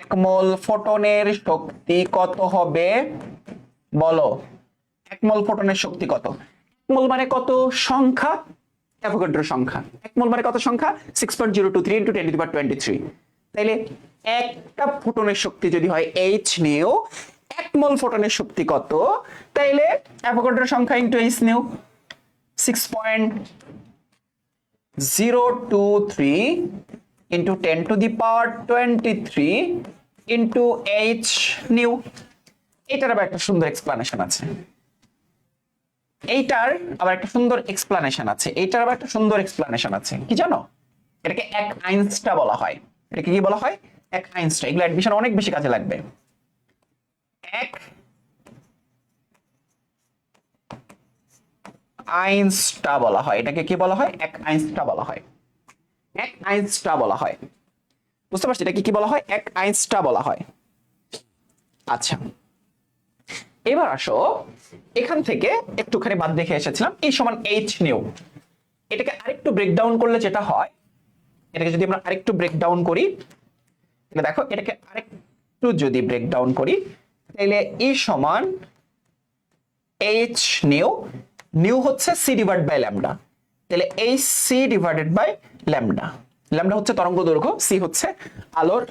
এক মোল ফোটনের শক্তি কত হবে বলো? এক মোল ফোটনের শক্তি কত? এক মোল মানে কত সংখ্যা? অ্যাভোগাড্রো সংখ্যা। এক মোল মানে কত সংখ্যা? 6.023 ইন্টু 10⁻23। তাইলে একটা ফোটনের শক্তি যদি হয় এইচ নিউ, এক মোল ফোটনের শক্তি কত? তাইলে অ্যাভোগাড্রো সংখ্যা into H new, 6.023 into 10⁻23 into h new. এটার আবার একটা সুন্দর এক্সপ্লানেশন আছে, এইটার আবার একটা সুন্দর এক্সপ্লানেশন আছে, এইটার আবার একটা সুন্দর এক্সপ্লানেশন আছে। কি জানো? এটাকে এক আইনস্টা বলা হয়। এটাকে কি বলা হয়? এক আইনস্টা। এগুলো অ্যাডমিশন অনেক বেশি কাজে লাগবে। এক আইনস্টা বলা হয়, এটাকে কি বলা হয়? এক আইনস্টা বলা হয়। এক আইনস্টা বলা হয়। বুঝতে পারছি এটা কি বলা হয়? এক আইনস্টা বলা হয়। আচ্ছা, এবার আসো, এখান থেকে একটুখানি বাদ দেখে এসেছিলাম E সমান এইচ নিউ। এটাকে আরেকটু ব্রেকডাউন করলে যেটা হয়, এটাকে যদি আমরা আরেকটু ব্রেকডাউন করি, তাহলে দেখো এটাকে আরেকটু যদি ব্রেকডাউন করি, তাহলে E সমান এইচ নিউ। নিউ হচ্ছে সি ডিভাইড বাই ল্যামডা, তাহলে H C divided by lambda. Lambda হচ্ছে তরঙ্গ দৈর্ঘ্য, সি হচ্ছে আলোর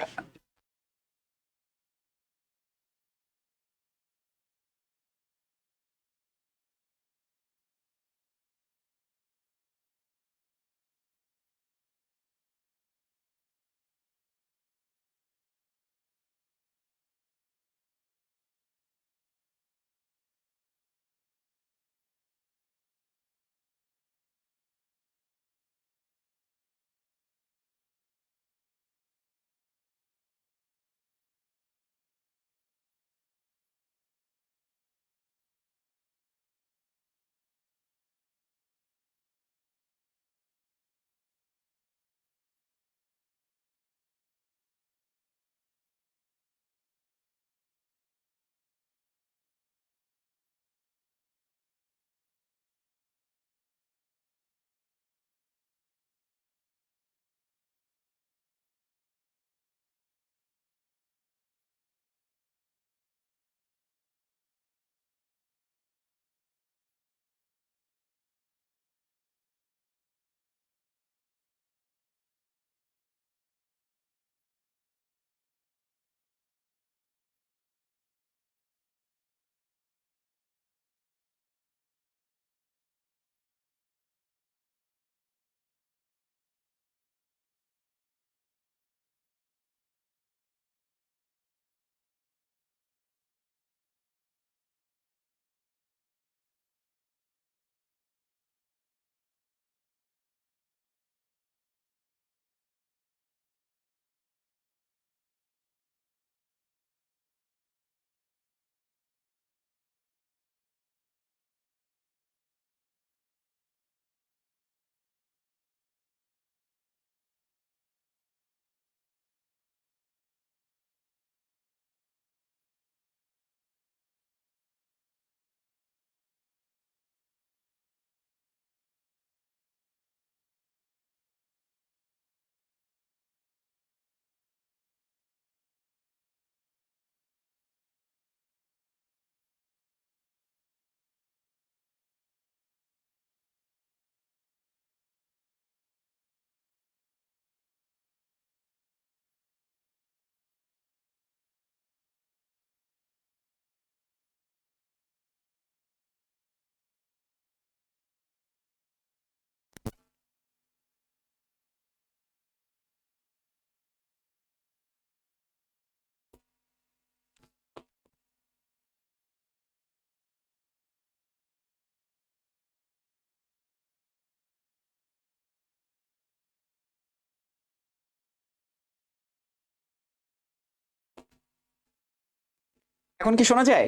এখন কি শোনা যায়?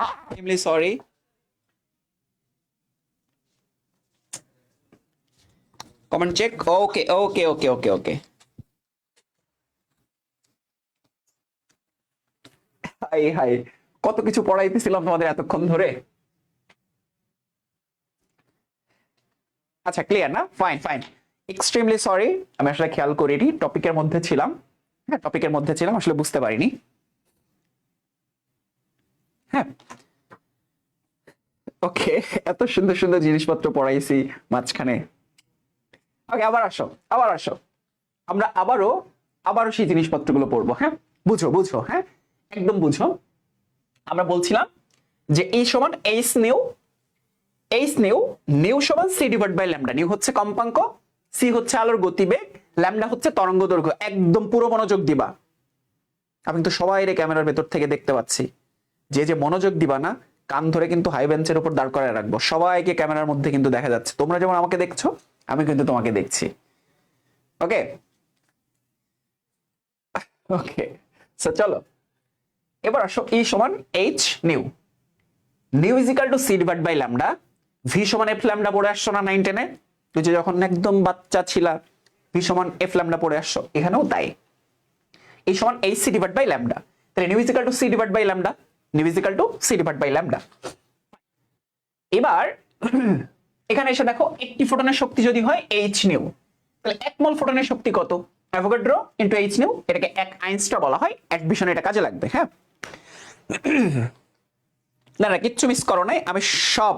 Extremely sorry. Comment check. Okay okay okay okay okay. Hi hi, কত কিছু পড়াইতেছিলাম তোমাদের এতক্ষণ ধরে। আচ্ছা, ক্লিয়ার না? ফাইন ফাইন, এক্সট্রিমলি সরি, আমি আসলে খেয়াল করিনি, টপিকের মধ্যে ছিলাম। হ্যাঁ, টপিকের মধ্যে ছিলাম, আসলে বুঝতে পারিনি। হ্যাঁ, ওকে, এত সুন্দর সুন্দর জিনিসপত্র পড়াইছি মাঝখানে। ওকে, আবার আসো, আবার আসো, আমরা আবারও সেই জিনিসপত্রগুলো পড়বো। হ্যাঁ, বুঝো বুঝো, হ্যাঁ একদম বুঝো। আমরা বলছিলাম যে এই সমান H nu. H nu, nu সমান C divide by lambda. Nu হচ্ছে কম্পাঙ্ক, সি হচ্ছে আলোর গতিবেগ, ল্যামডা হচ্ছে তরঙ্গ দৈর্ঘ্য। একদম পুরো মনোযোগ দিবা। আমি তো সবাই ক্যামেরার ভেতর থেকে দেখতে পাচ্ছি, যে যে মনোযোগ দিবা না, কান ধরে কিন্তু হাই বেঞ্চের উপর দাঁড় করায় রাখবো। সবাইকে ক্যামেরার মধ্যে কিন্তু দেখা যাচ্ছে, তোমরা যেমন আমাকে দেখছো, আমি কিন্তু তোমাকে দেখছি। ওকে ওকে, চলো এবার আসো। ই সমান H nu. Nu is equal to C divide by lambda. V সমান এফ ল্যামডা পড়ে আসছো না 9 10-এ? তুই যে যখন একদম বাচ্চা ছিলা, ভি সমান এফ ল্যামডা পড়ে আসছো, এখানেও তাই। এই সমান H C divide by lambda, তাহলে nu equal to C divide by lambda, nu equal to C divide by lambda. এবার এখানে এসে দেখো একটি ফোটনের শক্তি যদি হয় এইচ নিউ, তাহলে 1 মোল ফোটনের শক্তি কত? অ্যাভোগাড্রো ইনটু এইচ নিউ, এটাকে 1 আইনস্টাইন বলা হয়। অ্যাডমিশনে এটা কাজে লাগবে। হ্যাঁ, না না কিচ্ছু মিস করো নাই, আমি সব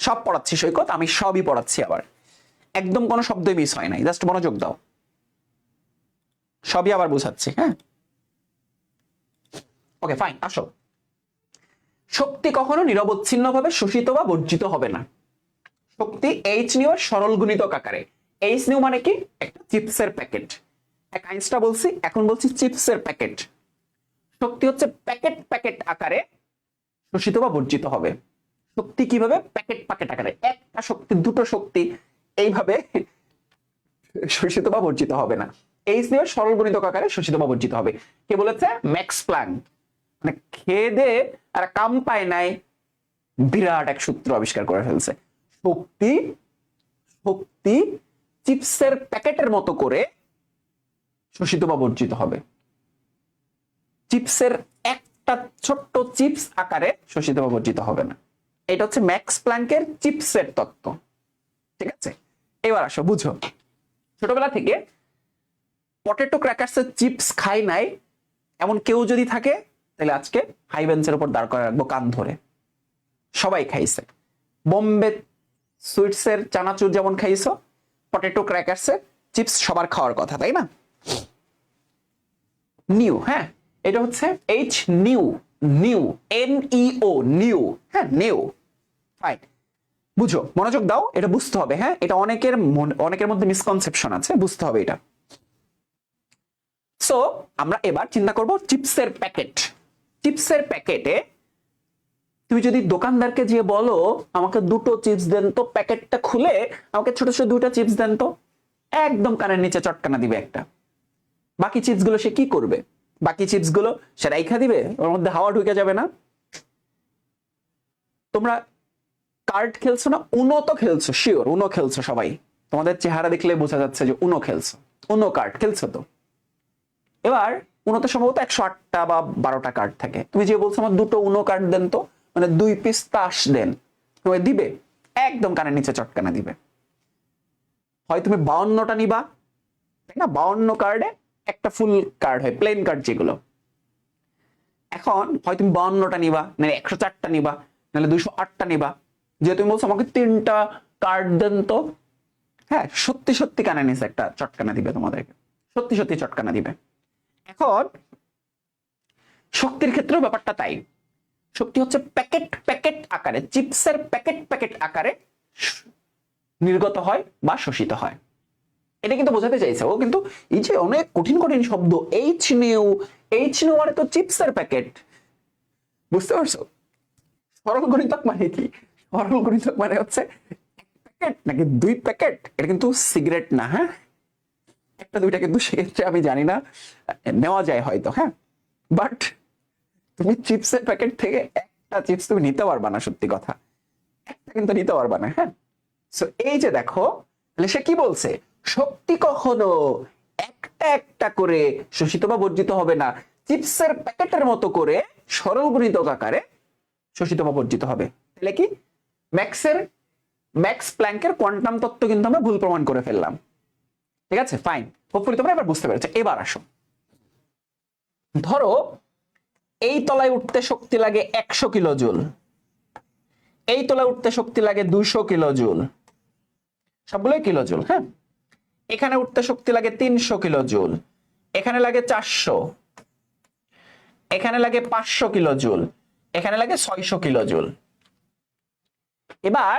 সব পড়াচ্ছি সৈকত, আমি সবই পড়াচ্ছি, আবার একদম কোনো শব্দই মিস হয় নাই, জাস্ট মনোযোগ দাও, সবই আবার বুঝাচ্ছি। হ্যাঁ, ওকে ফাইন। আসো, শক্তি কখনো নিরবচ্ছিন্নভাবে শোষিত বা বর্জিত হবে না। শক্তি এইচ নিউ এর সরল গুণিতক আকারে। এইচ নিউ মানে কি? একটা চিপসের প্যাকেট। এক আইনস্টাইন বলছি, এখন বলছি চিপসের প্যাকেট। শক্তি হচ্ছে প্যাকেট প্যাকেট আকারে শোষিত বা বর্জিত হবে। শক্তি কিভাবে? প্যাকেট প্যাকেট আকারে, একটা শক্তি দুটো শক্তি এইভাবে শোষিত বা বর্জিত হবে না। এইচ নিউ এর সরল গুণিতক আকারে শোষিত বা বর্জিত হবে। কে বলেছে? Max Planck. মানে খেয়ে দে আর কাম পায় নাই, বিরাট এক সূত্র আবিষ্কার করে ফেলছে। শক্তি শক্তি চিপসের প্যাকেটের মতো করে শোষিত বা বর্জিত হবে। চিপসের একটা ছোট্ট চিপস আকারে শোষিত বা বর্জিত হবে না। এটা হচ্ছে ম্যাক্স প্ল্যাঙ্কের চিপসের তত্ত্ব। ঠিক আছে, এবার আসো বুঝো। ছোটবেলা থেকে পটেটো ক্র্যাকার্সের চিপস খাই নাই এমন কেউ যদি থাকে, তাহলে আজকে হাই বেঞ্চের উপর দাঁড় করে রাখবো কান ধরে। সবাই খাইছে। বোম্বে সুইটসের চানাচুর যেমন খাইছো, পটেটো ক্র্যাকার্সের চিপস সবার খাওয়ার কথা, তাই না? নিউ, হ্যাঁ এটা হচ্ছে H nu, new NEO, new. হ্যাঁ, নিউ। ফাইন, বুঝো, মনোযোগ দাও, এটা বুঝতে হবে। হ্যাঁ, এটা অনেকের মধ্যে মিসকনসেপশন আছে, বুঝতে হবে এটা। সো আমরা এবার চিন্তা করব চিপসের প্যাকেট। চিপসের প্যাকেটে তুমি যদি দোকানদারকে গিয়ে বলো আমাকে দুটো চিপস দেন তো, প্যাকেটটা খুলে আমাকে ছোট ছোট দুটো চিপস দেন তো, একদম কানের নিচে চটকানা দিবে একটা। বাকি চিপস গুলো সে কি করবে? বাকি চিপস গুলো সে রাইখা দিবে, ওর মধ্যে হাওয়া ঢুকে যাবে না? তোমরা কার্ড খেলছো না? উনো তো খেলছো, শিওর উনো খেলছো সবাই, তোমাদের চেহারা দেখলে বোঝা যাচ্ছে যে উনো খেলছো। উনো কার্ড খেলছো তো। এবার উনোতে সম্ভবত 108টা বা 12টা কার্ড থাকে। তুমি যে বলছো আমার দুটো উনো কার্ড দেন তো, মানে 2 পিস তাস দেন, তোমায় দিবে? একদম কানের নিচে চটকানা দিবে। হয় তুমি 52টা নিবা, তাই না? 52 কার্ডে একটা ফুল কার্ড হয়, প্লেন কার্ড যেগুলো। এখন হয় তুমি 52টা নিবা, মানে 104টা নিবা, নাহলে 208টা নিবা। যে তুমি বলছো আমাকে 3টা কার্ড দেন তো, হ্যাঁ সত্যি সত্যি কানের নিচে একটা চটকানা দিবে তোমাদেরকে, সত্যি সত্যি চটকানা দিবে। এখন শক্তির ক্ষেত্রেও ব্যাপারটা তাই। শক্তি হচ্ছে প্যাকেট প্যাকেট আকারে, চিপসের প্যাকেট প্যাকেট আকারে নির্গত হয় বা শোষিত হয়। এটা কিন্তু বোঝাতে চাইছে ও, কিন্তু এই যে অনেক কঠিন কঠিন শব্দ, এইচ নিউ, এইচ নিউ মানে তো চিপসের প্যাকেট, বুঝতে পারছো? সরল গণিতক মানে কি? সরল গণিতক মানে হচ্ছে প্যাকেট নাকি 2 প্যাকেট, এটা কিন্তু সিগারেট না। হ্যাঁ, একটা দুইটা কিন্তু সেক্ষেত্রে আমি জানি না, নেওয়া যায় হয়তো। হ্যাঁ, বাট তুমি চিপসের প্যাকেট থেকে একটা চিপস তুমি নিতে পারবা না, সত্যি কথা, একটা কিন্তু নিতে পারবা না। হ্যাঁ, সো এই যে দেখো, তাহলে সে কি বলছে? শক্তি কখনো একটা একটা করে শোষিত বা বর্জিত হবে না, চিপসের প্যাকেটের মতো করে সরল গুণিতক আকারে শোষিত বা বর্জিত হবে। তাহলে কি ম্যাক্স প্ল্যাঙ্কের কোয়ান্টাম তত্ত্ব কিন্তু আমরা ভুল প্রমাণ করে ফেললাম। ঠিক আছে, ফাইন, হোপফুলি তোমরা এবার বুঝতে পেরেছো। এবার আসো, ধরো এই তলায় উঠতে শক্তি লাগে 100 কিলো জুল, এই তলায় উঠতে শক্তি লাগে 200 কিলো জুল, সবগুলোই কিলো জুল। হ্যাঁ, এখানে উঠতে শক্তি লাগে 300 কিলো জুল, এখানে লাগে 400, এখানে লাগে 500 কিলো জুল, এখানে লাগে 600 কিলো জুল। এবার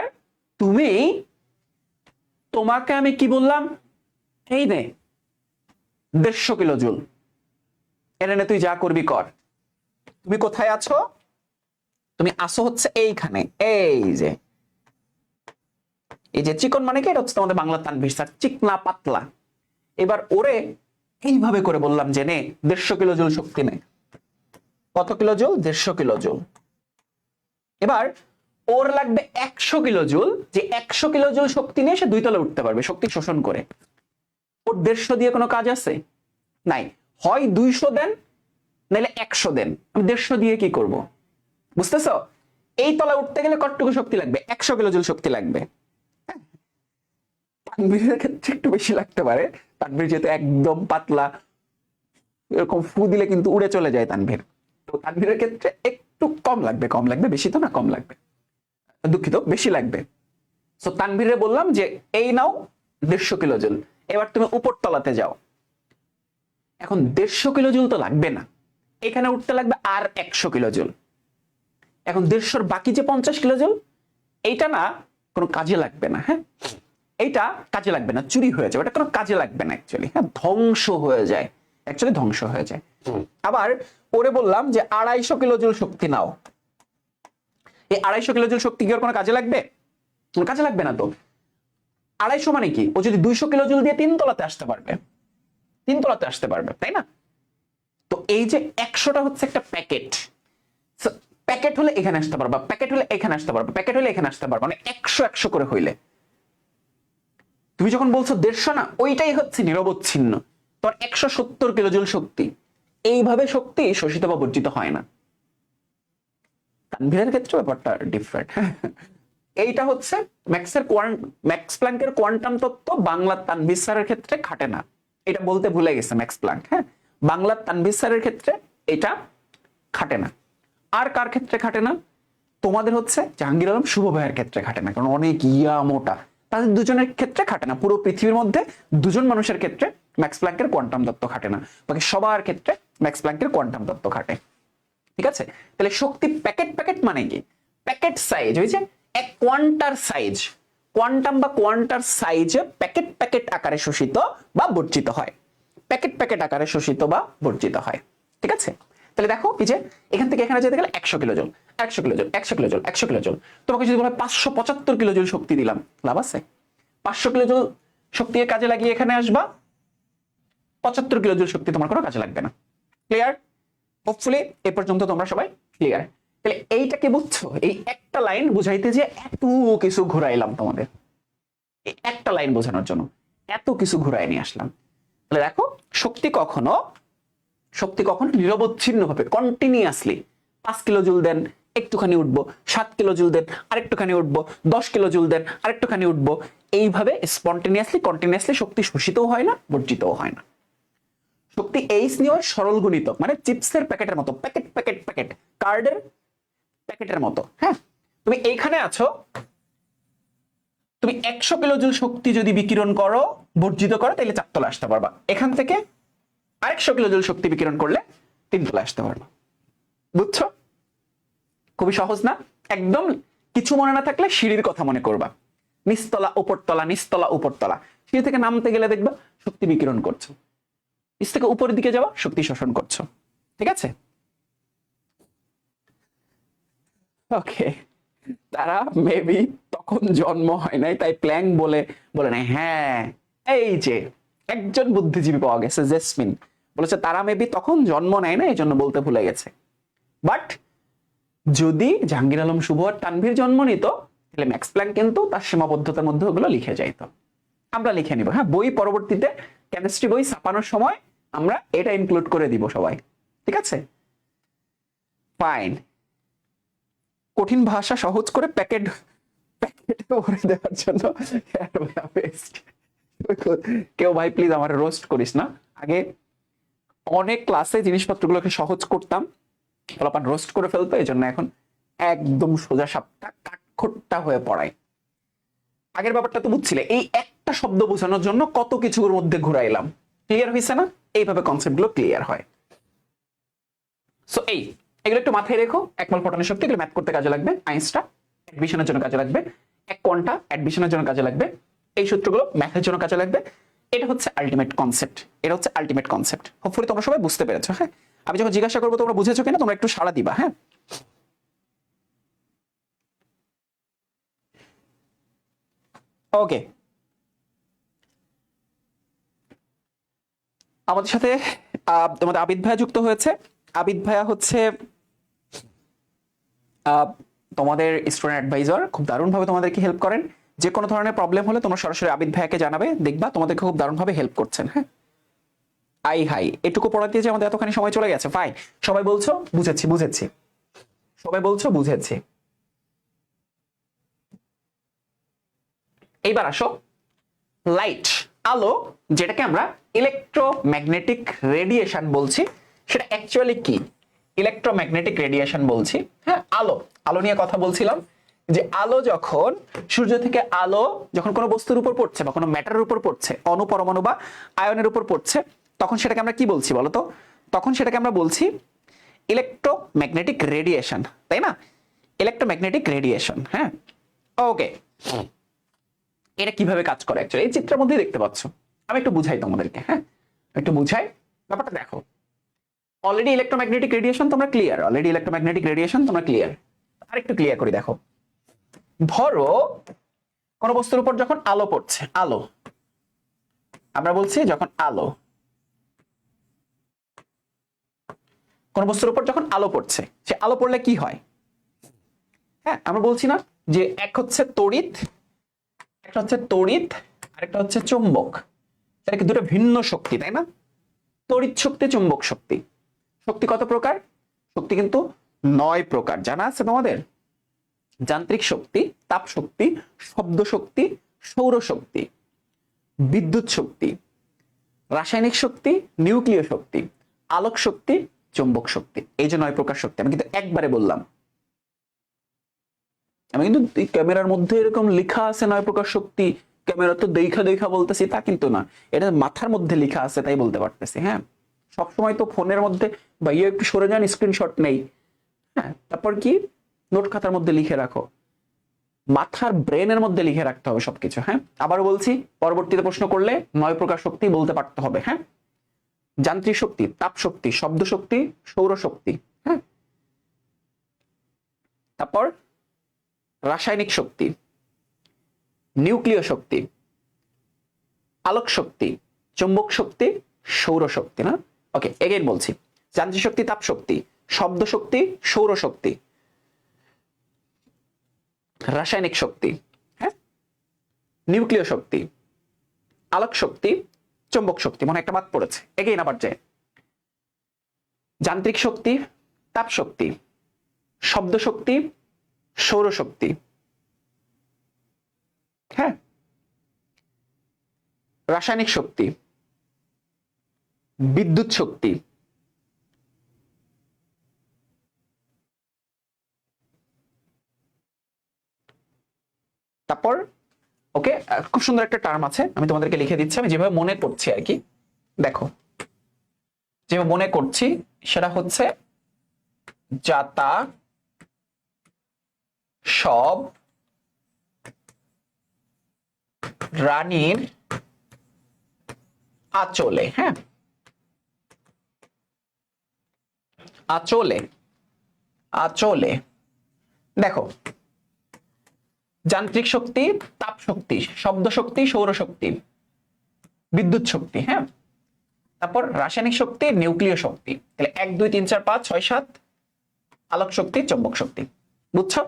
তোমাকে আমি কি বললাম? এই নে 150 কিলো জুল, এনে তুই যা করবি কর। তুমি কোথায় আছো? তুমি আসো হচ্ছে এইখানে, এই যে চিকন মানে কি? এটা হচ্ছে তোমাদের বাংলা তানভীর স্যার, চিকনা পাতলা। এবার ওরে এইভাবে করে বললাম যে নে 150 কিলো জুল শক্তি নে। কত কিলো জুল? 150 kilo joule. এবার ওর লাগবে 100 কিলো জুল, যে 100 কিলো জুল শক্তি নিয়ে সে 2 তলে উঠতে পারবে শক্তি শোষণ করে। ওর 150 দিয়ে কোনো কাজ আছে? নাই। হয় 200 দেন, নাইলে 100 দেন। আমি 150 দিয়ে কি করব? বুঝতেছো? এই তলা উঠতে গেলে কতটুকু শক্তি লাগবে? 100 কিলোজুল শক্তি লাগবে। তানভীরের ক্ষেত্রে একটু বেশি লাগতে পারে, তানভীর যেহেতু একদম পাতলা, এরকম ফু দিলে কিন্তু উড়ে চলে যায় তানভীর। তো তানভীরের ক্ষেত্রে একটু কম লাগবে, বেশি তো না, কম লাগবে, দুঃখিত, বেশি লাগবে। তো তানভীরে বললাম যে এই নাও 150 কিলোজুল, এবার তুমি উপর তলাতে যাও। এখন 150 কিলোজুল তো লাগবে না, এখানে উঠতে লাগবে আর 100 কিলোজুল। এখন 150-র বাকি যে 50 কিলোজুল, এইটা না কোনো কাজে লাগবে না। হ্যাঁ, এইটা কাজে লাগবে না, চুরি হয়ে যাবে, এটা কোনো কাজে লাগবে না অ্যাকচুয়ালি। হ্যাঁ, ধ্বংস হয়ে যায়, অ্যাকচুয়ালি ধ্বংস হয়ে যায়। আবার ওরে বললাম যে 250 কিলোজুল শক্তি নাও, এই 250 কিলোজুল শক্তি কি ওর কোনো কাজে লাগবে? কোনো কাজে লাগবে না তো। 250 মানে কি? ও যদি 200 কিলোজুল দিয়ে 3 তলাতে আসতে পারবে, 3 তলাতে আসতে পারবে, তাই না? তো এই যে 100টা হচ্ছে একটা প্যাকেট। প্যাকেট হলে এখানে আসতে পারবা, প্যাকেট হলে এখানে আসতে পারবা, প্যাকেট হলে এখানে আসতে পারবা, মানে 100 করে হইলে। তুমি যখন বলছো 150 না, ওইটাই হচ্ছে নিরবচ্ছিন্ন। তোর 170 কিলোজুল শক্তি, এইভাবে শক্তি শোষিত বা বর্জিত হয় না। তানভীরের ক্ষেত্রে ব্যাপারটা ডিফারেন্ট। এইটা হচ্ছে ম্যাক্স প্ল্যাঙ্কের কোয়ান্টাম তত্ত্ব বাংলার তানভীর স্যারের ক্ষেত্রে খাটে না, এটা বলতে ভুলে গেছে ম্যাক্স প্ল্যাঙ্ক। হ্যাঁ, বাংলার তানভীর স্যারের ক্ষেত্রে এটা খাটে না। আর কার ক্ষেত্রে খাটে না? তোমাদের হচ্ছে জাহাঙ্গীর আলম শুভ ভাইয়ের ক্ষেত্রে খাটে না, কারণ অনেক ইয়া মোটা, তাদের দুজনের ক্ষেত্রে খাটে না। পুরো পৃথিবীর মধ্যে দুজন মানুষের ক্ষেত্রে ম্যাক্স প্ল্যাঙ্কের কোয়ান্টাম তত্ত্ব খাটে না, বাকি সবার ক্ষেত্রে ম্যাক্স প্ল্যাঙ্কের কোয়ান্টাম তত্ত্ব খাটে। ঠিক আছে? তাহলে শক্তি প্যাকেট, প্যাকেট মানে কি? প্যাকেট সাইজ হয়েছে এক কোয়ান্টার সাইজ, কোয়ান্টাম বা কোয়ান্টার সাইজে প্যাকেট প্যাকেট আকারে শোষিত বা বর্জিত হয়, প্যাকেট প্যাকেট আকারে শোষিত বা বর্জিত হয়। ঠিক আছে? তাহলে দেখো এই যে এখান থেকে এখানে যেতে গেলে 100 কিলোজুল, 100 কিলোজুল, 100 কিলোজুল, 100 কিলোজুল। তোমাকে যদি বলে 575 কিলোজুল শক্তি দিলাম, লাভ আছে? 500 কিলোজুল শক্তি কাজে লাগিয়ে এখানে আসবা, 75 কিলোজুল শক্তি তোমার কোনো কাজে লাগবে না। ক্লিয়ার? হোপফুলি এ পর্যন্ত তোমরা সবাই ক্লিয়ার। তাহলে এইটাকে বুঝছো? এই একটা লাইন বুঝাইতে যে এত কিছু ঘুরাইলাম তোমাদের, এই একটা লাইন বোঝানোর জন্য এত কিছু ঘুরাই নিয়ে আসলাম। তাহলে দেখো শক্তি কখনো নিরবচ্ছিন্ন ভাবে কন্টিনিউয়াসলি 5 কিলো জুল দেন একটুখানি উঠবো, 7 কিলো জুল দেন আরেকটুখানি উঠবো, 10 কিলো জুল দেন আরেকটুখানি উঠবো, এইভাবে স্পন্টেনিয়াসলি কন্টিনিউয়াসলি শক্তি শোষিতও হয় না, বর্জিতও হয় না। শক্তি এইচ নিয়ে সরল গুণিতক, মানে চিপসের প্যাকেটের মতো, প্যাকেট প্যাকেট প্যাকেট, কার্ডের প্যাকেটের মতো। হ্যাঁ, তুমি এইখানে আছো, তুমি 100 কিলোজুল শক্তি যদি বিকিরণ করো, বর্জিত করো, তাহলে 4 তলা আসতে পারবা। এখান থেকে আরেকশো কিলোজুল শক্তি বিকিরণ করলে 3 তলা আসতে পারবা। বুঝছো? খুবই সহজ না? একদম কিছু মনে না থাকলে সিঁড়ির কথা মনে করবা, নিচতলা উপরতলা, নিচতলা উপরতলা, সিঁড়ি থেকে নামতে গেলে দেখবা শক্তি বিকিরণ করছো, নিচ থেকে উপরের দিকে যাওয়া শক্তি শোষণ করছো। ঠিক আছে? ওকে, তারা মেবি তখন জন্ম হয় নাই, তাই প্ল্যাঙ্ক বলে নাই। হ্যাঁ, এই যে একজন বুদ্ধিজীবী পাওয়া গেছে, জেসমিন বলেছে তারা মেবি তখন জন্ম নেয় না, এই জন্য বলতে ভুলে গেছে। বাট যদি জাহাঙ্গীর আলম শুভ আর তানভীর জন্ম নিত, তাহলে ম্যাক্স প্ল্যাঙ্ক কিন্তু তার সীমাবদ্ধতার মধ্যে ওগুলো লিখে যাইতো। আমরা লিখে নিব। হ্যাঁ, বই পরবর্তীতে কেমিস্ট্রি বই ছাপানোর সময় আমরা এটা ইনক্লুড করে দিব সবাই। ঠিক আছে? ফাইন। কঠিন ভাষা সহজ করে প্যাকেটে ভরে দেওয়ার জন্য কেউ ভাই প্লিজ আমার রোস্ট করিস না। আগে অনেক ক্লাসে জিনিসপত্রগুলোকে সহজ করতাম, ফলাফল রোস্ট করে ফেলতো, এই জন্য এখন একদম সোজা সাপটা কাঠখোট্টা হয়ে পড়ায়। আগের ব্যাপারটা তো বুঝছিলে, এই একটা শব্দ বোঝানোর জন্য কত কিছুর মধ্যে ঘুরাইলাম। ক্লিয়ার হয়েছে না? এইভাবে কনসেপ্ট গুলো ক্লিয়ার হয়। সো এগুলো একটু মাথায় রেখো। একমাল ফটনের শক্তি, এগুলো ম্যাথ করতে কাজে লাগবে, আইন্সটা অ্যাডমিশনের জন্য কাজে লাগবে, এক কোয়ান্টা অ্যাডমিশনের জন্য কাজে লাগবে, এই সূত্রগুলো ম্যাথের জন্য কাজে লাগবে। এটা হচ্ছে আলটিমেট কনসেপ্ট, এটা হচ্ছে আলটিমেট কনসেপ্ট। হোপফুলি তোমরা সবাই বুঝতে পেরেছো। হ্যাঁ, আমি যখন জিজ্ঞাসা করবো তোমরা বুঝেছো কিনা, তোমরা একটু সাড়া দিবা। হ্যাঁ, ওকে। আমাদের সাথে তোমাদের আবিদ ভাইয়া যুক্ত হয়েছে। আবিদ ভাইয়া হচ্ছে তোমাদের স্টুডেন্ট অ্যাডভাইজার, খুব দারুণ ভাবে তোমাদেরকে হেল্প করেন। যে কোনো ধরনের প্রবলেম হলে তোমরা সরাসরি আবিদ ভাইয়াকে জানাবে, দেখবা তোমাদেরকে খুব দারুণভাবে হেল্প করছেন। হ্যাঁ, আই হাই, এটুকু পড়াতে যে আমাদের এতখানি সময় চলে গেছে। ফাইন, সবাই বলছো বুঝেছি বুঝেছি, সবাই বলছো বুঝেছি। এইবার আসো, লাইট আলো, যেটাকে আমরা ইলেকট্রোম্যাগনেটিক রেডিয়েশন বলছি, সেটা অ্যাকচুয়ালি কি? ইলেকট্রোম্যাগনেটিক রেডিয়েশন বলছি। হ্যাঁ, আলো, আলো নিয়ে কথা বলছিলাম যে আলো যখন সূর্য থেকে আলো যখন কোনো বস্তুর উপর পড়ছে বা কোনো ম্যাটারের উপর পড়ছে, অণু পরমাণু বা আয়নের উপর পড়ছে, তখন সেটাকে আমরা কি বলছি বলতো? তখন সেটাকে আমরা বলছি ইলেকট্রোম্যাগনেটিক রেডিয়েশন, তাই না? Electromagnetic radiation. হ্যাঁ, ওকে। এটা কিভাবে কাজ করে অ্যাকচুয়ালি এই চিত্রের মধ্যেই দেখতে পাচ্ছ। আমি একটু বুঝাই তোমাদেরকে। হ্যাঁ, একটু বুঝাই, ব্যাপারটা দেখো। অলরেডি ইলেকট্রোম্যাগনেটিক রেডিয়েশন তোমরা ক্লিয়ার, অলরেডি ইলেকট্রোম্যাগনেটিক রেডিয়েশন তোমরা ক্লিয়ার। আরেকটু ক্লিয়ার করে দেখো। ধরো কোন বস্তুর উপর যখন আলো পড়ছে, আলো আমরা বলছি যখন আলো, কোন বস্তুর উপর যখন আলো পড়ছে, সে আলো পড়লে কি হয়? হ্যাঁ, আমরা বলছি না যে এক হচ্ছে তড়িৎ, একটা হচ্ছে তড়িৎ, আরেকটা হচ্ছে চুম্বক। এটা কি দুটো ভিন্ন শক্তি, তাই না? তড়িৎ শক্তি, চুম্বক শক্তি। শক্তি কত প্রকার? শক্তি কিন্তু 9 প্রকার, জানা আছে তোমাদের? যান্ত্রিক শক্তি, তাপ শক্তি, শব্দ শক্তি, সৌর শক্তি, বিদ্যুৎ শক্তি, রাসায়নিক শক্তি, নিউক্লিয় শক্তি, আলোক শক্তি, চুম্বক শক্তি। এই যে 9 প্রকার শক্তি আমি কিন্তু একবারে বললাম। আমি কিন্তু ক্যামেরার মধ্যে এরকম লেখা আছে 9 প্রকার শক্তি, ক্যামেরা তো দেখা দেখা বলতেছি তা কিন্তু না, এটা মাথার মধ্যে লেখা আছে তাই বলতে পারতেছি। হ্যাঁ, সবসময় তো ফোনের মধ্যে ভাইয়া একটু সরে যান, স্ক্রিনশট নেই। হ্যাঁ, তারপর কি নোট খাতার মধ্যে লিখে রাখো, মাথার ব্রেনের মধ্যে লিখে রাখতে হবে সবকিছু। হ্যাঁ, আবার বলছি, পরবর্তীতে প্রশ্ন করলে 9 প্রকার শক্তি বলতে পারতে হবে। হ্যাঁ, যান্ত্রিক শক্তি, তাপ শক্তি, শব্দ শক্তি, সৌর শক্তি। হ্যাঁ, তারপর রাসায়নিক শক্তি, নিউক্লিয় শক্তি, আলোক শক্তি, চুম্বক শক্তি, সৌর শক্তি। না, ওকে, এগেইন বলছি, যান্ত্রিক শক্তি, তাপ শক্তি, শব্দ শক্তি, সৌর শক্তি, রাসায়নিক শক্তি, হ্যাঁ, নিউক্লিয় শক্তি, আলোক শক্তি, চুম্বক শক্তি। মনে একটা বাদ পড়েছে, এগেইন আবার যায়, যান্ত্রিক শক্তি, তাপ শক্তি, শব্দ শক্তি, সৌর শক্তি, হ্যাঁ, রাসায়নিক শক্তি, বিদ্যুৎ শক্তি, তারপর ওকে, খুব সুন্দর একটা টার্ম আছে, আমি তোমাদেরকে লিখে দিচ্ছি, আমি যেভাবে মনে করছি আর কি। দেখো, যেভাবে মনে করছি সেটা হচ্ছে যাতা সব রানীর আঁচলে। হ্যাঁ, আঁচলে, আঁচলে। দেখো, যান্ত্রিক শক্তি, তাপ শক্তি, শব্দ শক্তি, সৌর শক্তি, বিদ্যুৎ শক্তি। হ্যাঁ, তারপর রাসায়নিক শক্তি, নিউক্লিয় শক্তি। তাহলে 1 2 3 4 5 6 7, আলোক শক্তি, চুম্বক শক্তি। বুঝছো?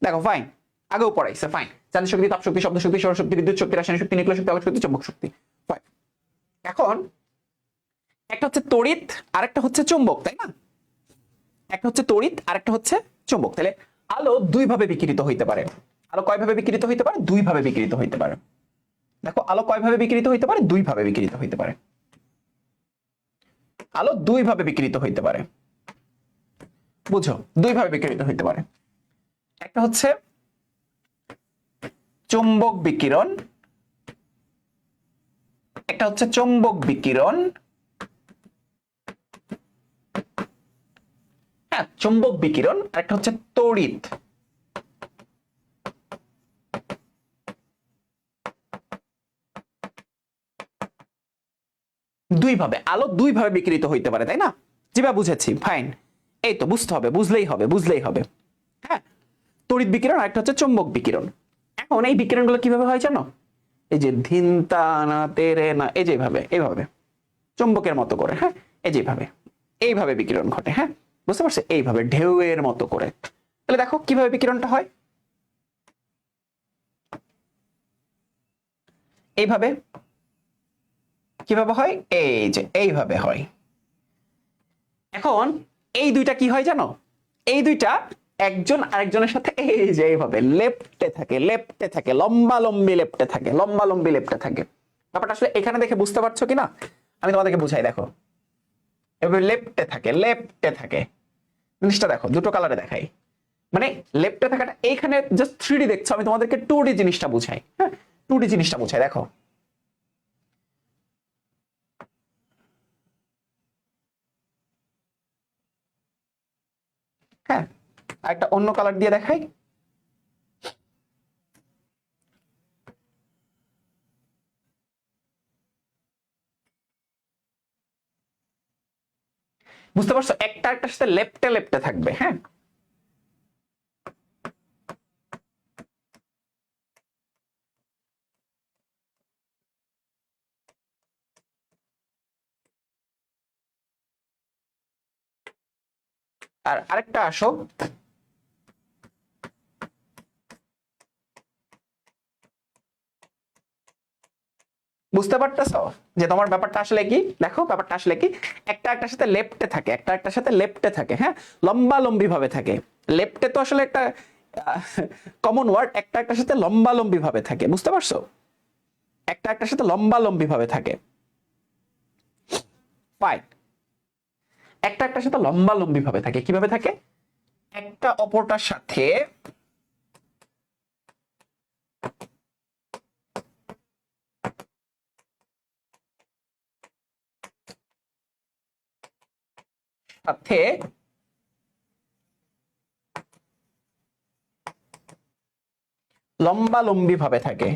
দেখো, ফাইন, আগেও পড়াইছে। ফাইন, যান্ত্রিক শক্তি, তাপ শক্তি, শব্দ শক্তি, সৌর শক্তি, বিদ্যুৎ শক্তি, রাসায়নিক শক্তি, নিউক্লিয় শক্তি, আলোক শক্তি, চুম্বক শক্তি। ফাইন, এখন একটা হচ্ছে তড়িৎ আর একটা হচ্ছে চুম্বক, তাই না? একটা হচ্ছে তড়িৎ আর একটা হচ্ছে চুম্বক। তাহলে আলো দুই ভাবে বিকিরিত হইতে পারে। আলো কয় ভাবে বিকিরিত হইতে পারে? 2 ভাবে বিকিরিত হইতে পারে। দেখো, আলো কয় ভাবে বিকিরিত হইতে পারে? 2 ভাবে বিকিরিত হইতে পারে। আলো 2 ভাবে বিকিরিত হইতে পারে। বুঝো, 2 ভাবে বিকিরিত হইতে পারে। একটা হচ্ছে চুম্বক বিকিরণ, একটা হচ্ছে চুম্বক বিকিরণ। হ্যাঁ, চুম্বক বিকিরণ, আর একটা হচ্ছে তড়িৎ। দুই ভাবে আলো 2 ভাবে বিকিরিত হইতে পারে, তাই না? যেভাবে বুঝেছি। ফাইন, এই তো বুঝতে হবে, বুঝলেই হবে, বুঝলেই হবে। হ্যাঁ, তড়িৎ বিকিরণ আর একটা হচ্ছে চুম্বক বিকিরণ। এখন এই বিকিরণগুলো কিভাবে হয় জানো? এই যে ধিনতা না তেরে না, এই যেভাবে, এইভাবে চুম্বকের মতো করে। হ্যাঁ, এই যেভাবে, এইভাবে বিকিরণ ঘটে। হ্যাঁ, বুঝতে পারছো? এইভাবে ঢেউয়ের মতো করে। তাহলে দেখো কিভাবে বিকিরণটা হয়। এইভাবে কিভাবে হয়, এই যে এইভাবে হয়। এখন এই দুইটা কি হয় জানো, এই দুইটা একজন আরেকজনের সাথে এই যে এইভাবে লেফটে থাকে, লেফটে থাকে, লম্বা লম্বি লেফটে থাকে, লম্বা লম্বি লেফটে থাকে। ব্যাপারটা আসলে এখানে দেখে বুঝতে পারছো কিনা আমি তোমাদেরকে বুঝাই, দেখো এভাবে লেফটে থাকে, লেফটে থাকে। জিনিসটা দেখো দুটো কালারে দেখাই, মানে লেফটে থাকাটা এইখানে জাস্ট 3D দেখছো, আমি তোমাদেরকে 2D জিনিসটা বুঝাই। হ্যাঁ 2D জিনিসটা বুঝাই, দেখো হ্যাঁ একটা অন্য কালার দিয়ে দেখাই। বুঝতে পারছো, একটা একটার সাথে লেফটে লেফটে থাকবে। হ্যাঁ আর আরেকটা আসো, বুঝতে পারতেছো যে তোমার ব্যাপারটা আসলে কি, দেখো ব্যাপারটা আসলে কি, একটা একটার সাথে লেফটে থাকে, একটা একটার সাথে লেফটে থাকে। হ্যাঁ লম্বা লম্বি ভাবে থাকে, লেফটে তো আসলে একটা কমন ওয়ার্ড, একটা একটার সাথে লম্বা লম্বি ভাবে থাকে। বুঝতে পারছো, একটা একটার সাথে লম্বা লম্বি ভাবে থাকে। ফাইন, একটা একটার সাথে লম্বা লম্বি ভাবে থাকে, কিভাবে থাকে, একটা অপরটার সাথে সাথে লম্বা লম্বি ভাবে থাকে।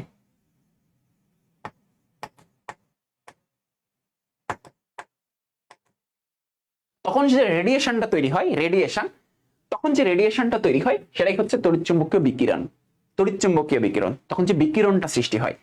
তখন যে রেডিয়েশনটা তৈরি হয়, রেডিয়েশন, তখন যে রেডিয়েশনটা তৈরি হয় সেটাই হচ্ছে তড়িৎচুম্বকীয় বিকিরণ। তড়িৎচুম্বকীয় বিকিরণ, তখন যে বিকিরণটা সৃষ্টি হয়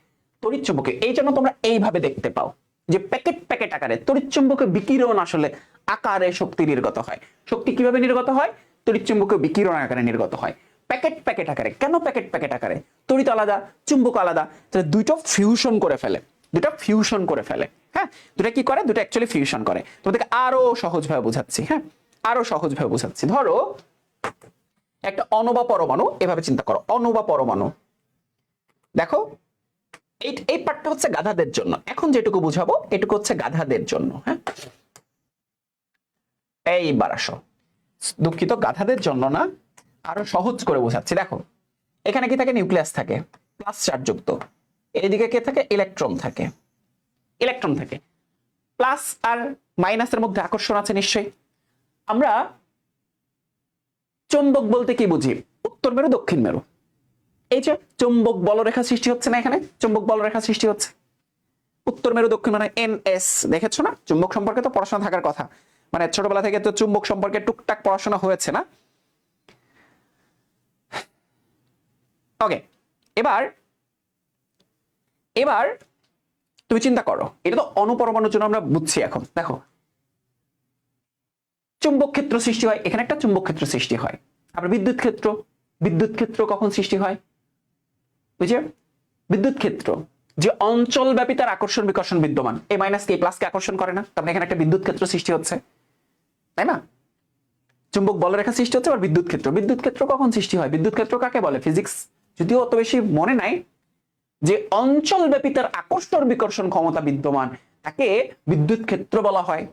তড়িৎচুম্বকীয়, এই জন্য তোমরা এইভাবে দেখতে পাও যে প্যাকেট প্যাকেট আকারে তড়িৎচুম্বকীয় বিকিরণ আসলে আকারে শক্তি নির্গত হয়। শক্তি কিভাবে নির্গত হয়, তড়িৎচুম্বকীয় বিকিরণ আকারে নির্গত হয়। প্যাকেট প্যাকেট আকারে, কেন প্যাকেট প্যাকেট আকারে, তড়িৎ আলাদা চুম্বক আলাদা, তাহলে দুইটা ফিউশন করে ফেলে, দুটা ফিউশন করে ফেলে। হ্যাঁ দুটা কি করে, দুটা অ্যাকচুয়ালি ফিউশন করে। তোমাদেরকে আরো সহজভাবে বোঝাচ্ছি, হ্যাঁ আরো সহজভাবে বোঝাচ্ছি। ধরো একটা অণু বা পরমাণু, এভাবে চিন্তা করো, অণু বা পরমাণু। দেখো এই এই পার্টটা হচ্ছে গাধাদের জন্য, এখন যেটুকু বুঝাবো এটুকু হচ্ছে গাধাদের জন্য। হ্যাঁ এইবার আসো, দুঃখিত গাধাদের জন্য না, আরো সহজ করে বোঝাচ্ছি। দেখো এখানে কি থাকে, নিউক্লিয়াস থাকে প্লাস চার্জ যুক্ত, এইদিকে কে থাকে, ইলেকট্রন থাকে, ইলেকট্রন থাকে। প্লাস আর মাইনাসের মধ্যে আকর্ষণ আছে নিশ্চয়ই। আমরা চৌম্বক বলতে কি বুঝি, উত্তর মেরু দক্ষিণ মেরু, এই যে চৌম্বক বলরেখা সৃষ্টি হচ্ছে না, এখানে চৌম্বক বলরেখা সৃষ্টি হচ্ছে, উত্তর মেরু দক্ষিণ মানে NS, দেখেছো না, চুম্বক সম্পর্কে তো পড়াশোনা থাকার কথা, মানে ছোটবেলা থেকে তো চুম্বক সম্পর্কে টুকটাক পড়াশোনা হয়েছে না। ওকে, এবার এবার তুমি চিন্তা করো, এটা তো অনুপরমাণুর জন্য আমরা বুঝছি। এখন দেখো চুম্বক ক্ষেত্র সৃষ্টি হয়, এখানে একটা চুম্বক ক্ষেত্র সৃষ্টি হয়। আবার বিদ্যুৎ ক্ষেত্র, বিদ্যুৎ ক্ষেত্র কখন সৃষ্টি হয়, বুঝে, বিদ্যুৎ ক্ষেত্র যে অঞ্চল ব্যাপী তার আকর্ষণ বিকর্ষণ বিদ্যমান, এই মাইনাস কে প্লাস কে আকর্ষণ করে না, তার মানে এখানে একটা বিদ্যুৎ ক্ষেত্র সৃষ্টি হচ্ছে, তাই না, চুম্বক বলরেখা সৃষ্টি হচ্ছে। আবার বিদ্যুৎ ক্ষেত্র, বিদ্যুৎ ক্ষেত্র কখন সৃষ্টি হয়, বিদ্যুৎ ক্ষেত্র কাকে বলে, ফিজিক্স যদিও অত বেশি মনে নাই, যে অঞ্চল ব্যাপী তার আকর্ষণ বিকর্ষণ ক্ষমতা বিদ্যমান তাকে বিদ্যুৎ ক্ষেত্র বলা হয়।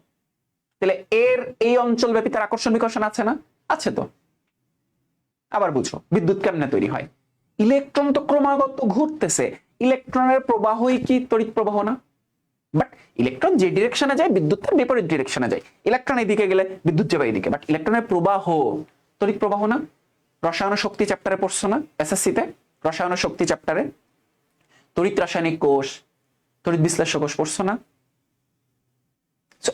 তাহলে এর এই অঞ্চল ব্যাপী তার আকর্ষণ বিকর্ষণ আছে না, আছে তো। আবার বুঝো বিদ্যুৎ কেমনে তৈরি হয়, ইলেকট্রন তো ক্রমাগত ঘুরতেছে, ইলেকট্রনের প্রবাহই কি তড়িৎ প্রবাহ না, বাট ইলেকট্রন যে ডিরেকশনে যায় বিদ্যুৎ তার বিপরীত ডিরেকশনে যায়, ইলেকট্রন এইদিকে গেলে বিদ্যুৎ যাবে এইদিকে, বাট ইলেকট্রনের প্রবাহ তড়িৎ প্রবাহ না। রসায়ন শক্তি চ্যাপ্টারে পড়ছো না SSC তে, রসায়ন শক্তি চ্যাপ্টারে তড়িৎ রাসায়নিক কোষ, তড়িৎ বিশ্লেষ্য কোষ পড়ছো না।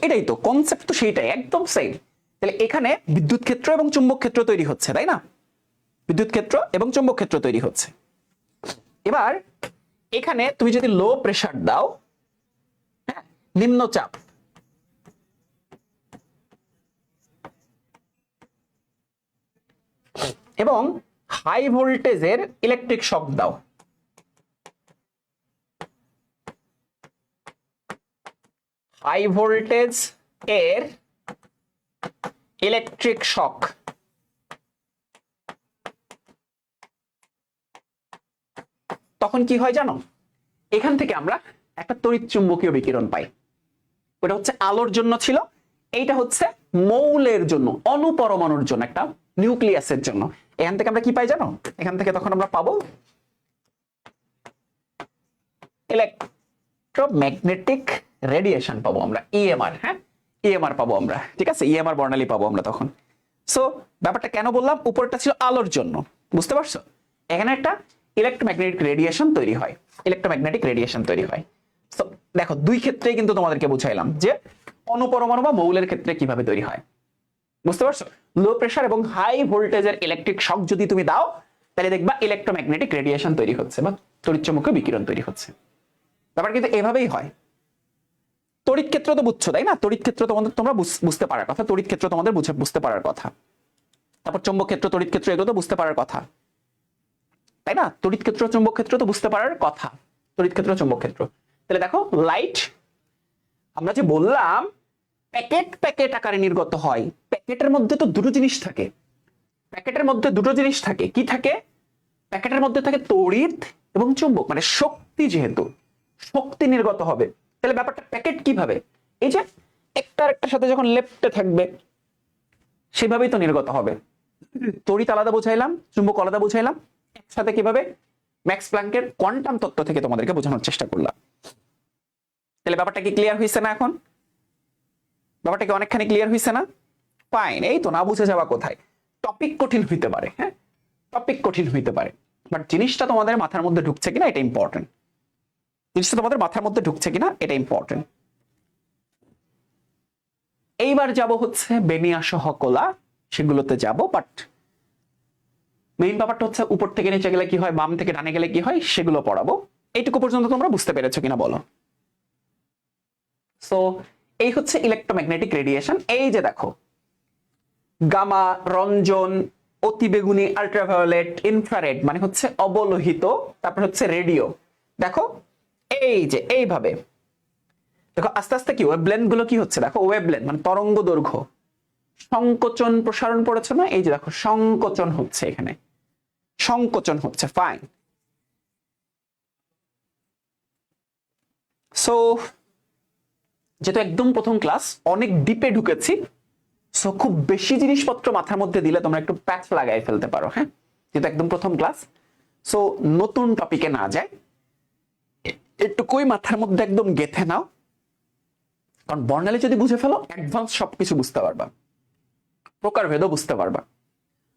এটাই তো কনসেপ্ট, তো সেইটাই একদম সেম। তাহলে এখানে বিদ্যুৎ ক্ষেত্র এবং চুম্বক ক্ষেত্র তৈরি হচ্ছে, তাই না, বিদ্যুৎ ক্ষেত্র এবং চুম্বক ক্ষেত্র তৈরি হচ্ছে। এবার এখানে তুমি যদি লো প্রেসার দাও, হ্যাঁ নিম্নচাপ, এবং হাই ভোল্টেজের ইলেকট্রিক শক দাও, হাই ভোল্টেজ এর ইলেকট্রিক শক তখন কি হয় জানো, এখান থেকে আমরা একটা তড়িৎ চুম্বকীয় বিকিরণ পাই। ওটা হচ্ছে আলোর জন্য ছিল, এইটা হচ্ছে মৌলের জন্য, অনুপরমাণুর জন্য, একটা নিউক্লিয়াসের জন্য। এখান থেকে আমরা কি পাই জানো, এখান থেকে তখন আমরা পাবো ইলেকট্রোম্যাগনেটিক রেডিয়েশন পাবো আমরা, ইএমআর। হ্যাঁ, ইএমআর পাবো আমরা, ঠিক আছে, ইএমআর বর্ণালী পাবো আমরা তখন। সো ব্যাপারটা কেন বললাম, উপরটা ছিল আলোর জন্য, বুঝতে পারছো? এখানে একটা ইলেকট্রোম্যাগনেটিক রেডিয়েশন তৈরি হয়, ইলেকট্রোম্যাগনেটিক রেডিয়েশন তৈরি হয়। সো দেখো, দুই ক্ষেত্রেই কিন্তু তোমাদেরকে বুঝাইলাম যে অনুপরমাণু বা মৌলের ক্ষেত্রে কিভাবে তৈরি হয়, বুঝতে পারছো? লো প্রেসার এবং হাই ভোল্টেজের ইলেকট্রিক শক যদি তুমি দাও, তাহলে দেখবা ইলেকট্রোম্যাগনেটিক রেডিয়েশন তৈরি হচ্ছে বা তড়িৎচুম্বকীয় বিকিরণ তৈরি হচ্ছে। ব্যাপার কিন্তু এভাবেই হয়। তড়িৎ ক্ষেত্র তো বুঝছো, তাই না? তড়িৎ ক্ষেত্র তোমাদের, তোমরা বুঝতে পারার কথা, তড়িৎ ক্ষেত্র তোমাদের বুঝতে পারার কথা। তারপর চৌম্বক ক্ষেত্র, তড়িৎ ক্ষেত্র, এগুলো তো বুঝতে পারার কথা, তাই না? তড়িৎ ক্ষেত্র, চৌম্বক ক্ষেত্র তো বুঝতে পারার কথা, তড়িৎ ক্ষেত্র, চৌম্বক ক্ষেত্র। তাহলে দেখো, লাইট আমরা যে বললাম প্যাকেট প্যাকেট আকারে নির্গত হয়, প্যাকেটের মধ্যে তো দুটো জিনিস থাকে, প্যাকেটের মধ্যে দুটো জিনিস থাকে। কি থাকে? প্যাকেটের মধ্যে থাকে তড়িৎ এবং চুম্বক, মানে শক্তি, যেহেতু শক্তি নির্গত হবে, তাহলে ব্যাপারটা প্যাকেট কিভাবে, এই যে একটা আরেকটার সাথে যখন লেপ্টে থাকবে সেভাবেই তো নির্গত হবে। তড়িৎ আলাদা বুঝাইলাম, চুম্বক আলাদা বুঝাইলাম, একসাথে কিভাবে, ম্যাক্স প্ল্যাঙ্কের কোয়ান্টাম তত্ত্ব থেকে তোমাদেরকে বোঝানোর চেষ্টা করলাম। তাহলে ব্যাপারটা কি ক্লিয়ার হয়েছে না? এখন ব্যাপারটা কি অনেকখানি ক্লিয়ার হয়েছে না? ফাইন। এই তো, না বুঝে যাওয়া কোথায়? টপিক কঠিন হইতে পারে, হ্যাঁ, টপিক কঠিন হইতে পারে, বাট জিনিসটা তোমাদের মাথার মধ্যে ঢুকছে কিনা এটা ইম্পর্টেন্ট, জিনিসটা তোমাদের মাথার মধ্যে ঢুকছে কিনা এটা ইম্পর্টেন্ট। এইবার যাব হচ্ছে বেনিয়া সহ কলা, সেগুলোতে যাব, বাট মেইন ব্যাপারটা হচ্ছে উপর থেকে নিচে গেলে কি হয়, বাম থেকে ডানে গেলে কি হয়, সেগুলো পড়াবো। এইটুকু পর্যন্ত তোমরা বুঝতে পেরেছো কিনা বলো? সো এই হচ্ছে ইলেকট্রোম্যাগনেটিক রেডিয়েশন। এই যে দেখো, গামা, রঞ্জন, অতিবেগুনি, আল্ট্রাভায়োলেট, ইনফ্রারেড মানে হচ্ছে অবলোহিত, তারপর হচ্ছে রেডিও। দেখো এই যে এইভাবে দেখো, আস্তে আস্তে কি ওয়েভলেন্থ গুলো কি হচ্ছে, দেখো ওয়েভলেন্থ মানে তরঙ্গ দৈর্ঘ্য, সংকোচন প্রসারণ পড়েছে না? এই যে দেখো, সংকোচন হচ্ছে, এখানে সংকোচন হচ্ছে। ফাইন। সো যেহেতু একদম প্রথম ক্লাস, অনেক ডিপে ঢুকেছি, সো খুব বেশি জিনিসপত্র মাথার মধ্যে দিলে তোমরা একটু প্যাচ লাগাই ফেলতে পারো, হ্যাঁ, যেহেতু একদম প্রথম ক্লাস। সো নতুন টপিকে না যায়, একটুকুই মাথার মধ্যে একদম গেঁথে নাও, কারণ বর্ণালী যদি বুঝে ফেলো অ্যাডভান্স সবকিছু বুঝতে পারবা, প্রকারভেদও বুঝতে পারবা।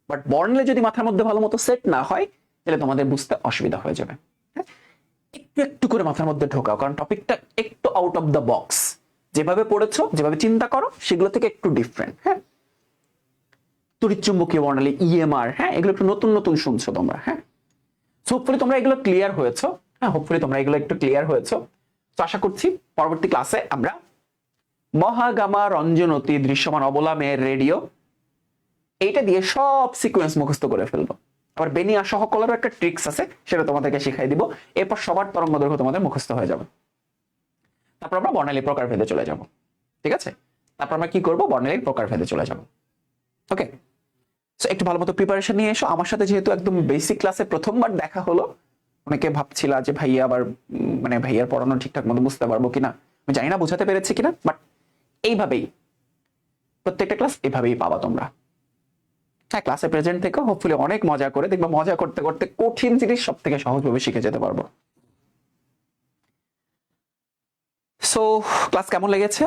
বাট বর্ণালী যদি মাথার মধ্যে ভালো মতো সেট না হয়, তাহলে তোমাদের বুঝতে অসুবিধা হয়ে যাবে। একটু একটু করে মাথার মধ্যে ঢোকাও, কারণ টপিকটা একটু আউট অফ দ্য বক্স, যেভাবে পড়েছো, যেভাবে চিন্তা করো, সেগুলো থেকে একটু ডিফারেন্ট। হ্যাঁ, তড়িৎচুম্বকীয় বর্ণালী, ইএমআর, হ্যাঁ, এগুলো একটু নতুন নতুন শুনছো তোমরা। হ্যাঁ, হোপফুলি তোমরা এগুলো ক্লিয়ার হয়েছো। হ্যাঁ, হোপফুলি তোমরা এগুলো একটু ক্লিয়ার হয়েছো। তো আশা করছি পরবর্তী ক্লাসে আমরা মহাগামা, রঞ্জন, অতি, দৃশ্যমান, অবলামের, রেডিও, এইটা দিয়ে সব সিকোয়েন্স মুখস্থ করে ফেলবো। আবার বেনিয়া সহ কলারও একটা ট্রিক্স আছে, সেটা তোমাদেরকে শিখাই দিব। এরপর সবার তরঙ্গ দৈর্ঘ্য তোমাদের মুখস্থ হয়ে যাবে। তারপর আমরা বর্ণালী প্রকারভেদে চলে যাব, ঠিক আছে? তারপর আমরা কি করব, বর্ণালীর প্রকারভেদে চলে যাব। ওকে, সো একটু ভালো মতো প্রিপারেশন নিয়ে এসো। আমার সাথে যেহেতু একদম বেসিক ক্লাসে প্রথমবার দেখা হলো, অনেকে ভাবছিলা যে ভাইয়া আবার মানে ভাইয়ার পড়ানো ঠিকঠাক মতো বুঝতে পারবো কিনা, আমি জানি না বোঝাতে পেরেছি কিনা, বাট এইভাবেই প্রত্যেকটা ক্লাস এভাবেই পাবা তোমরা। হ্যাঁ, ক্লাসে প্রেজেন্ট থেকে হোপফুলি অনেক মজা করে দেখবা, মজা করতে করতে কঠিন জিনিস সব থেকে সহজভাবে শিখে যেতে পারবো। সো ক্লাস কেমন লেগেছে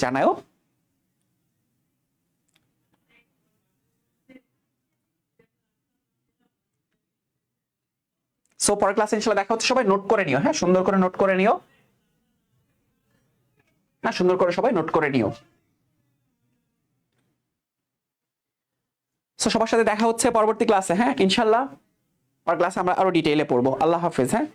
জানাও। সো পরের ক্লাসে ইনশাআল্লাহ দেখা হচ্ছে। সবাই নোট করে নিও, হ্যাঁ, সুন্দর করে নোট করে নিও, হ্যাঁ, সুন্দর করে সবাই নোট করে নিও। সো সবার সাথে দেখা হচ্ছে পরবর্তী ক্লাসে, হ্যাঁ, ইনশাআল্লাহ। পরের ক্লাসে আমরা আরো ডিটেইলে পড়বো। আল্লাহ হাফেজ। হ্যাঁ।